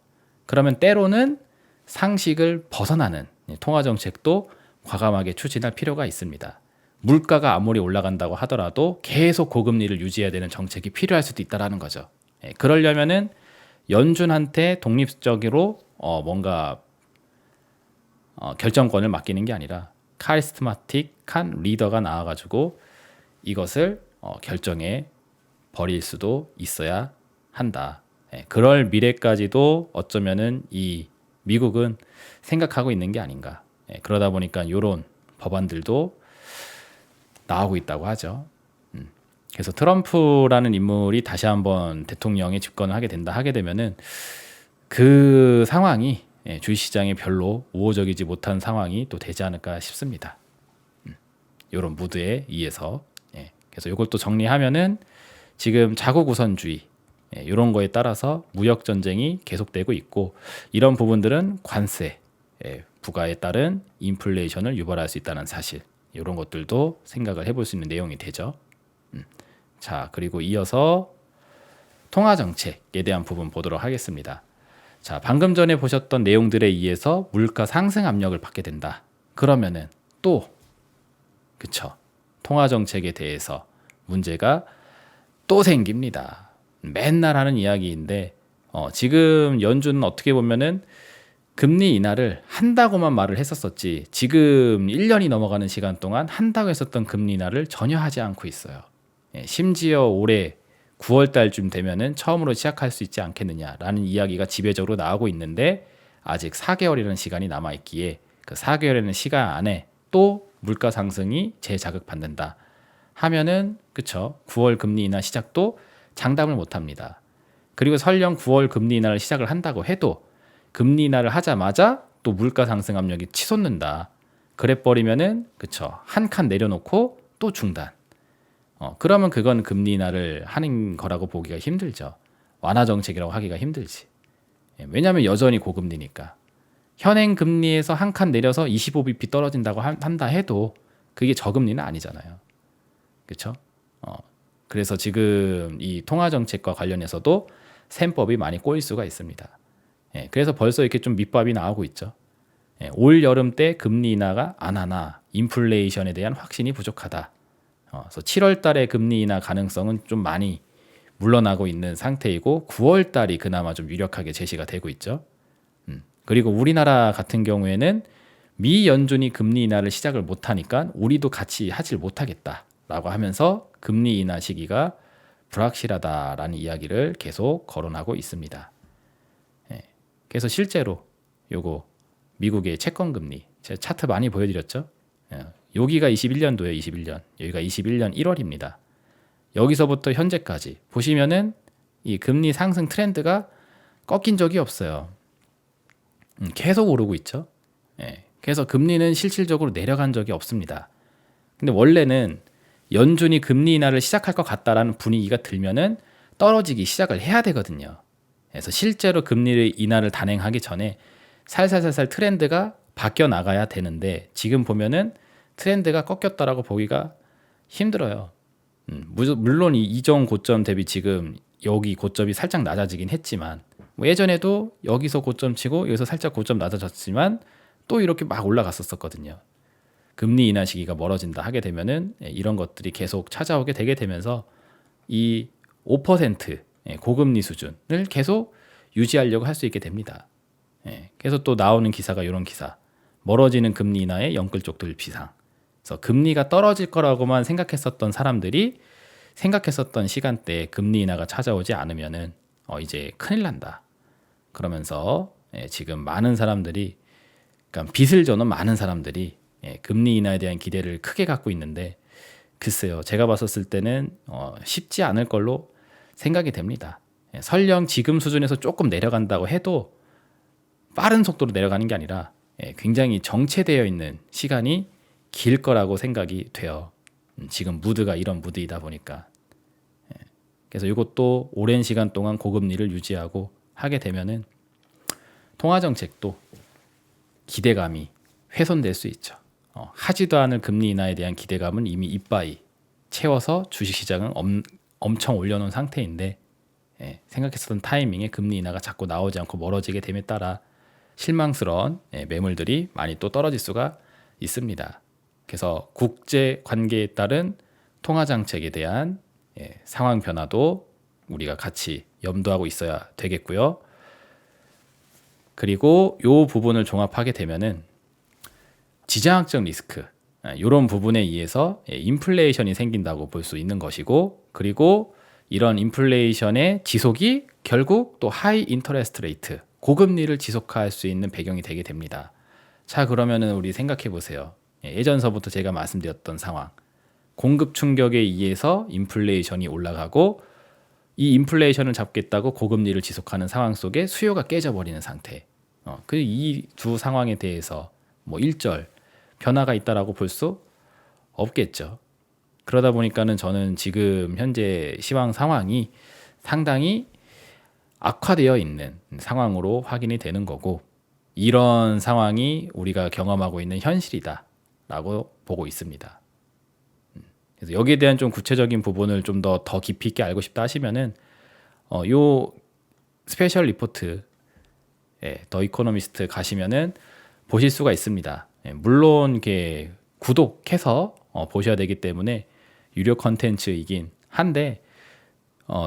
그러면 때로는 상식을 벗어나는 통화 정책도 과감하게 추진할 필요가 있습니다. 물가가 아무리 올라간다고 하더라도 계속 고금리를 유지해야 되는 정책이 필요할 수도 있다라는 거죠. 그러려면은 연준한테 독립적으로 뭔가 결정권을 맡기는 게 아니라 카리스마틱한 리더가 나와가지고 이것을 결정해 버릴 수도 있어야 한다. 그럴 미래까지도 어쩌면은 이 미국은 생각하고 있는 게 아닌가. 그러다 보니까 이런 법안들도 나오고 있다고 하죠. 그래서 트럼프라는 인물이 다시 한번 대통령에 집권을 하게 되면은 그 상황이 주식시장에 별로 우호적이지 못한 상황이 또 되지 않을까 싶습니다. 이런 무드에 의해서 그래서 이걸 또 정리하면은 지금 자국 우선주의 이런 거에 따라서 무역 전쟁이 계속되고 있고 이런 부분들은 관세 부과에 따른 인플레이션을 유발할 수 있다는 사실 이런 것들도 생각을 해볼 수 있는 내용이 되죠. 자, 그리고 이어서 통화 정책에 대한 부분 보도록 하겠습니다. 자, 방금 전에 보셨던 내용들에 의해서 물가 상승 압력을 받게 된다. 그러면은 또 그쵸? 통화 정책에 대해서 문제가 또 생깁니다. 맨날 하는 이야기인데 지금 연준은 어떻게 보면은 금리 인하를 한다고만 말을 했었었지 지금 1년이 넘어가는 시간 동안 한다고 했었던 금리 인하를 전혀 하지 않고 있어요. 심지어 올해 9월 달쯤 되면은 처음으로 시작할 수 있지 않겠느냐라는 이야기가 지배적으로 나오고 있는데 아직 4개월이라는 시간이 남아 있기에 그 4개월이라는 시간 안에 또 물가 상승이 재자극받는다 하면은 그쵸 9월 금리 인하 시작도 장담을 못 합니다. 그리고 설령 9월 금리 인하를 시작을 한다고 해도 금리 인하를 하자마자 또 물가 상승 압력이 치솟는다. 그래 버리면은 그쵸 한 칸 내려놓고 또 중단. 그러면 그건 금리 인하를 하는 거라고 보기가 힘들죠. 완화 정책이라고 하기가 힘들지. 왜냐하면 여전히 고금리니까. 현행 금리에서 한 칸 내려서 25bp 떨어진다고 한다 해도 그게 저금리는 아니잖아요. 그렇죠? 그래서 지금 이 통화 정책과 관련해서도 셈법이 많이 꼬일 수가 있습니다. 예, 그래서 벌써 이렇게 좀 밑밥이 나오고 있죠. 예, 올 여름 때 금리 인하가 안 하나 인플레이션에 대한 확신이 부족하다. 그래서 7월 달에 금리 인하 가능성은 좀 많이 물러나고 있는 상태이고 9월 달이 그나마 좀 유력하게 제시가 되고 있죠. 그리고 우리나라 같은 경우에는 미 연준이 금리 인하를 시작을 못하니까 우리도 같이 하질 못하겠다라고 하면서 금리 인하 시기가 불확실하다라는 이야기를 계속 거론하고 있습니다. 예, 그래서 실제로 요거 미국의 채권 금리 제가 차트 많이 보여드렸죠. 여기가 21년도에 21년 여기가 21년 1월입니다. 여기서부터 현재까지 보시면은 이 금리 상승 트렌드가 꺾인 적이 없어요. 계속 오르고 있죠. 예, 그래서 금리는 실질적으로 내려간 적이 없습니다. 근데 원래는 연준이 금리 인하를 시작할 것 같다라는 분위기가 들면은 떨어지기 시작을 해야 되거든요. 그래서 실제로 금리 인하를 단행하기 전에 살살살살 트렌드가 바뀌어 나가야 되는데 지금 보면은 트렌드가 꺾였다라고 보기가 힘들어요. 물론 이 이전 고점 대비 지금 여기 고점이 살짝 낮아지긴 했지만 뭐 예전에도 여기서 고점 치고 여기서 살짝 고점 낮아졌지만 또 이렇게 막 올라갔었거든요. 금리 인하 시기가 멀어진다 하게 되면은 이런 것들이 계속 찾아오게 되게 되면서 이 5% 고금리 수준을 계속 유지하려고 할 수 있게 됩니다. 그래서 또 나오는 기사가 이런 기사. 멀어지는 금리 인하의 영끌족들 비상. 그래서 금리가 떨어질 거라고만 생각했었던 사람들이 생각했었던 시간대에 금리 인하가 찾아오지 않으면은 이제 큰일 난다. 그러면서 지금 많은 사람들이 그러니까 빚을 져는 많은 사람들이 금리 인하에 대한 기대를 크게 갖고 있는데 글쎄요. 제가 봤었을 때는 쉽지 않을 걸로 생각이 됩니다. 설령 지금 수준에서 조금 내려간다고 해도 빠른 속도로 내려가는 게 아니라 굉장히 정체되어 있는 시간이 길 거라고 생각이 돼요. 지금 무드가 이런 무드이다 보니까. 그래서 이것도 오랜 시간 동안 고금리를 유지하고 하게 되면은 통화 정책도 기대감이 훼손될 수 있죠. 하지도 않을 금리 인하에 대한 기대감은 이미 이빠이 채워서 주식시장은 엄청 올려놓은 상태인데 생각했었던 타이밍에 금리 인하가 자꾸 나오지 않고 멀어지게 됨에 따라 실망스러운 매물들이 많이 또 떨어질 수가 있습니다. 그래서 국제 관계에 따른 통화 정책에 대한 상황 변화도 우리가 같이 염두하고 있어야 되겠고요. 그리고 이 부분을 종합하게 되면은 지정학적 리스크 이런 부분에 의해서 인플레이션이 생긴다고 볼 수 있는 것이고 그리고 이런 인플레이션의 지속이 결국 또 하이 인터레스트 레이트 고금리를 지속할 수 있는 배경이 되게 됩니다. 자 그러면은 우리 생각해 보세요. 예전서부터 제가 말씀드렸던 상황 공급 충격에 의해서 인플레이션이 올라가고 이 인플레이션을 잡겠다고 고금리를 지속하는 상황 속에 수요가 깨져버리는 상태. 이 두 상황에 대해서 뭐 일절 변화가 있다라고 볼 수 없겠죠. 그러다 보니까는 저는 지금 현재 시황 상황이 상당히 악화되어 있는 상황으로 확인이 되는 거고 이런 상황이 우리가 경험하고 있는 현실이다라고 보고 있습니다. 그래서 여기에 대한 좀 구체적인 부분을 좀 더 깊이 있게 알고 싶다 하시면은 요 스페셜 리포트 더 이코노미스트 가시면은 보실 수가 있습니다. 물론 이게 구독해서 보셔야 되기 때문에 유료 컨텐츠이긴 한데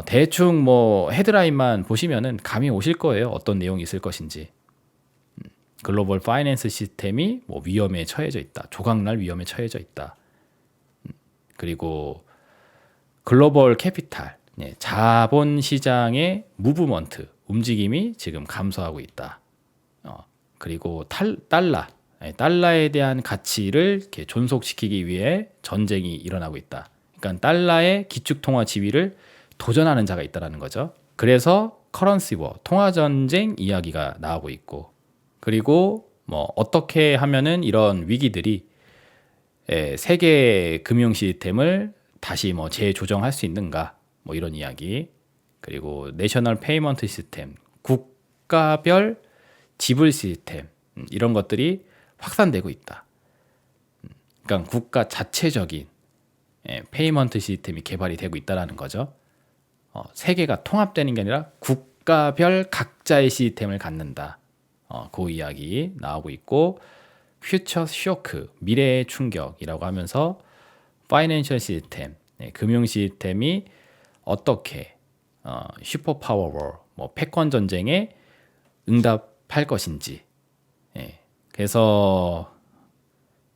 대충 뭐 헤드라인만 보시면은 감이 오실 거예요. 어떤 내용이 있을 것인지. 글로벌 파이낸스 시스템이 뭐 위험에 처해져 있다. 조각날 위험에 처해져 있다. 그리고 글로벌 캐피탈, 자본 시장의 무브먼트, 움직임이 지금 감소하고 있다. 그리고 달러에 대한 가치를 이렇게 존속시키기 위해 전쟁이 일어나고 있다. 그러니까 달러의 기축통화 지위를 도전하는 자가 있다라는 거죠. 그래서 커런시 워, 통화 전쟁 이야기가 나오고 있고, 그리고 뭐 어떻게 하면은 이런 위기들이 세계 금융 시스템을 다시 뭐 재조정할 수 있는가, 뭐 이런 이야기. 그리고 내셔널 페이먼트 시스템, 국가별 지불 시스템 이런 것들이 확산되고 있다. 그러니까 국가 자체적인 페이먼트 시스템이 개발이 되고 있다라는 거죠. 세계가 통합되는 게 아니라 국가별 각자의 시스템을 갖는다. 그 이야기 나오고 있고 퓨처 쇼크, 미래의 충격이라고 하면서 파이낸셜 시스템, 금융 시스템이 어떻게 슈퍼 파워워, 뭐 패권 전쟁에 응답할 것인지. 그래서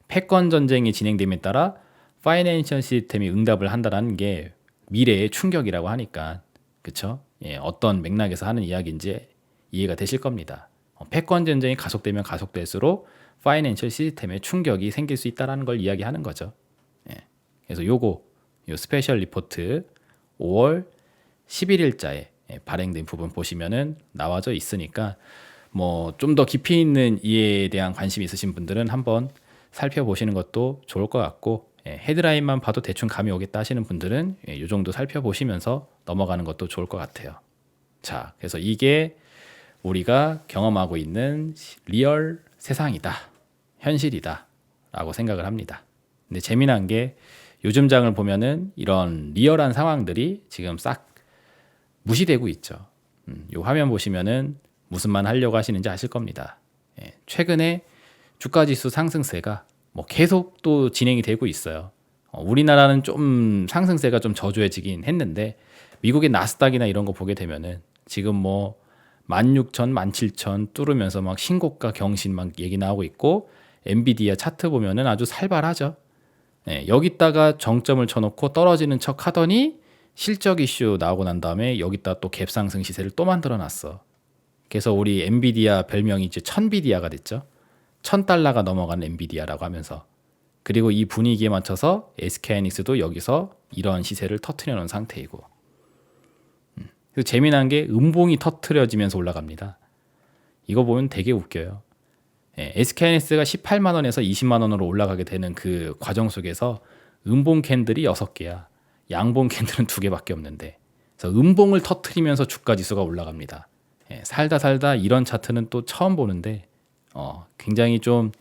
패권 전쟁이 진행됨에 따라 파이낸셜 시스템이 응답을 한다는 게 미래의 충격이라고 하니까 그렇죠? 어떤 맥락에서 하는 이야기인지 이해가 되실 겁니다. 패권 전쟁이 가속되면 가속될수록 파이낸셜 시스템에 충격이 생길 수 있다는 걸 이야기하는 거죠. 그래서 요 스페셜 리포트 5월 11일자에 발행된 부분 보시면은 나와져 있으니까 뭐 좀 더 깊이 있는 이해에 대한 관심이 있으신 분들은 한번 살펴보시는 것도 좋을 것 같고 헤드라인만 봐도 대충 감이 오겠다 하시는 분들은 이 정도 살펴보시면서 넘어가는 것도 좋을 것 같아요. 자, 그래서 이게 우리가 경험하고 있는 리얼 세상이다, 현실이다 라고 생각을 합니다. 근데 재미난 게 요즘 장을 보면은 이런 리얼한 상황들이 지금 싹 무시되고 있죠. 이 화면 보시면은 무슨 말 하려고 하시는지 아실 겁니다. 최근에 주가지수 상승세가 뭐 계속 또 진행이 되고 있어요. 우리나라는 좀 상승세가 좀 저조해지긴 했는데 미국의 나스닥이나 이런 거 보게 되면은 지금 뭐 16,000, 17,000 뚫으면서 막 신고가 경신 막 얘기 나오고 있고 엔비디아 차트 보면은 아주 살벌하죠. 여기다가 정점을 쳐놓고 떨어지는 척 하더니 실적 이슈 나오고 난 다음에 여기다 또 갭상승 시세를 또 만들어놨어. 그래서 우리 엔비디아 별명이 이제 천비디아가 됐죠. $1,000가 넘어간 엔비디아라고 하면서 그리고 이 분위기에 맞춰서 SK하이닉스도 여기서 이런 시세를 터트려 놓은 상태이고 그리고 재미난 게 음봉이 터트려지면서 올라갑니다. 이거 보면 되게 웃겨요. SK하이닉스가 18만 원에서 20만 원으로 올라가게 되는 그 과정 속에서 음봉 캔들이 6개야. 양봉 캔들은 2개밖에 없는데 그래서 음봉을 터트리면서 주가 지수가 올라갑니다. 살다 이런 차트는 또 처음 보는데 굉장히 좀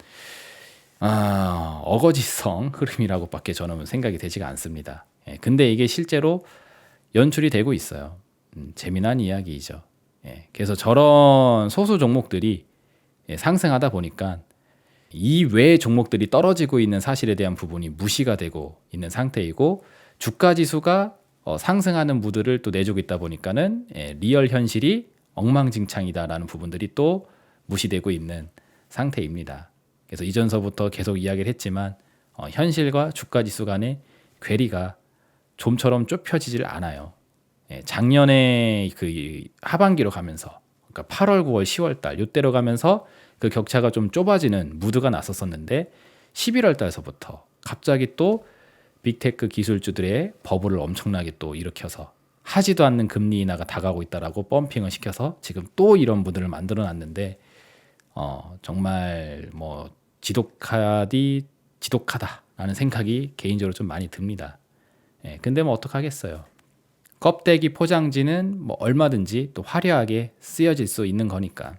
어거지성 흐름이라고밖에 저는 생각이 되지가 않습니다. 근데 이게 실제로 연출이 되고 있어요. 재미난 이야기이죠. 그래서 저런 소수 종목들이 상승하다 보니까 이 외의 종목들이 떨어지고 있는 사실에 대한 부분이 무시가 되고 있는 상태이고 주가 지수가 상승하는 무드를 또 내주고 있다 보니까는 리얼 현실이 엉망진창이다라는 부분들이 또 무시되고 있는 상태입니다. 그래서 이전서부터 계속 이야기를 했지만 현실과 주가지수 간의 괴리가 좀처럼 좁혀지질 않아요. 작년에 그 하반기로 가면서 그러니까 8월, 9월, 10월 달 이때로 가면서 그 격차가 좀 좁아지는 무드가 났었었는데 11월 달서부터 갑자기 또 빅테크 기술주들의 버블을 엄청나게 또 일으켜서 하지도 않는 금리 인하가 다가오고 있다라고 펌핑을 시켜서 지금 또 이런 무드를 만들어 놨는데 정말 뭐 지독하다라는 생각이 개인적으로 좀 많이 듭니다. 근데 뭐 어떡하겠어요. 껍데기 포장지는 뭐 얼마든지 또 화려하게 쓰여질 수 있는 거니까.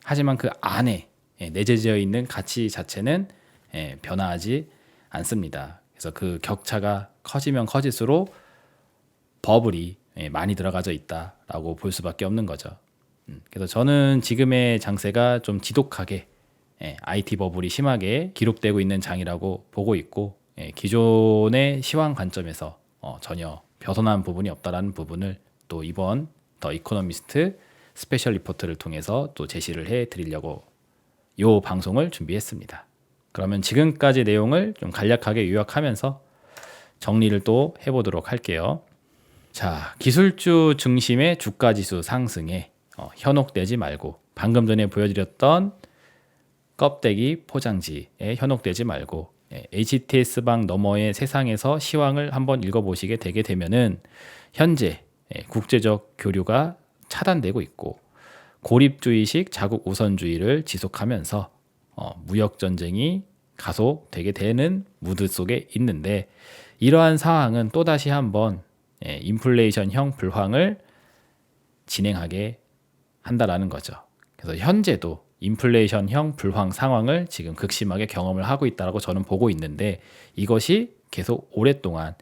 하지만 그 안에 내재되어 있는 가치 자체는 변화하지 않습니다. 그래서 그 격차가 커지면 커질수록 버블이 많이 들어가져 있다라고 볼 수밖에 없는 거죠. 그래서 저는 지금의 장세가 좀 지독하게 IT 버블이 심하게 기록되고 있는 장이라고 보고 있고 기존의 시황 관점에서 전혀 벗어난 부분이 없다라는 부분을 또 이번 더 이코노미스트 스페셜 리포트를 통해서 또 제시를 해드리려고 이 방송을 준비했습니다. 그러면 지금까지 내용을 좀 간략하게 요약하면서 정리를 또 해보도록 할게요. 자, 기술주 중심의 주가지수 상승에 현혹되지 말고 방금 전에 보여드렸던 껍데기 포장지에 현혹되지 말고 HTS방 너머의 세상에서 시황을 한번 읽어보시게 되게 되면은 현재 국제적 교류가 차단되고 있고 고립주의식 자국 우선주의를 지속하면서 무역 전쟁이 가속되게 되는 무드 속에 있는데 이러한 상황은 또다시 한번 인플레이션형 불황을 진행하게 한다라는 거죠. 그래서 현재도 인플레이션형 불황 상황을 지금 극심하게 경험을 하고 있다라고 저는 보고 있는데 이것이 계속 오랫동안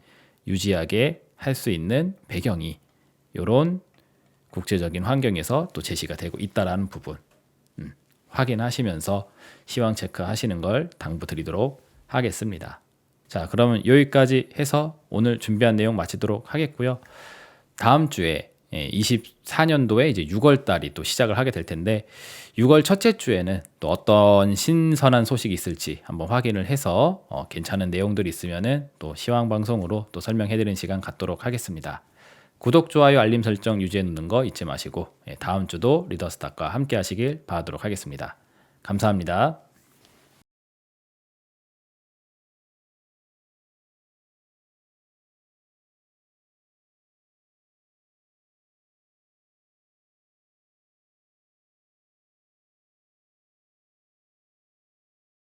유지하게 할 수 있는 배경이 이런 국제적인 환경에서 또 제시가 되고 있다라는 부분 확인하시면서 시황 체크하시는 걸 당부드리도록 하겠습니다. 자, 그러면 여기까지 해서 오늘 준비한 내용 마치도록 하겠고요. 다음 주에 24년도에 이제 6월 달이 또 시작을 하게 될 텐데 6월 첫째 주에는 또 어떤 신선한 소식이 있을지 한번 확인을 해서 괜찮은 내용들이 있으면은 또 시황 방송으로 또 설명해드리는 시간 갖도록 하겠습니다. 구독, 좋아요, 알림 설정 유지해 놓는 거 잊지 마시고 다음 주도 리더스탁과 함께 하시길 바라도록 하겠습니다. 감사합니다.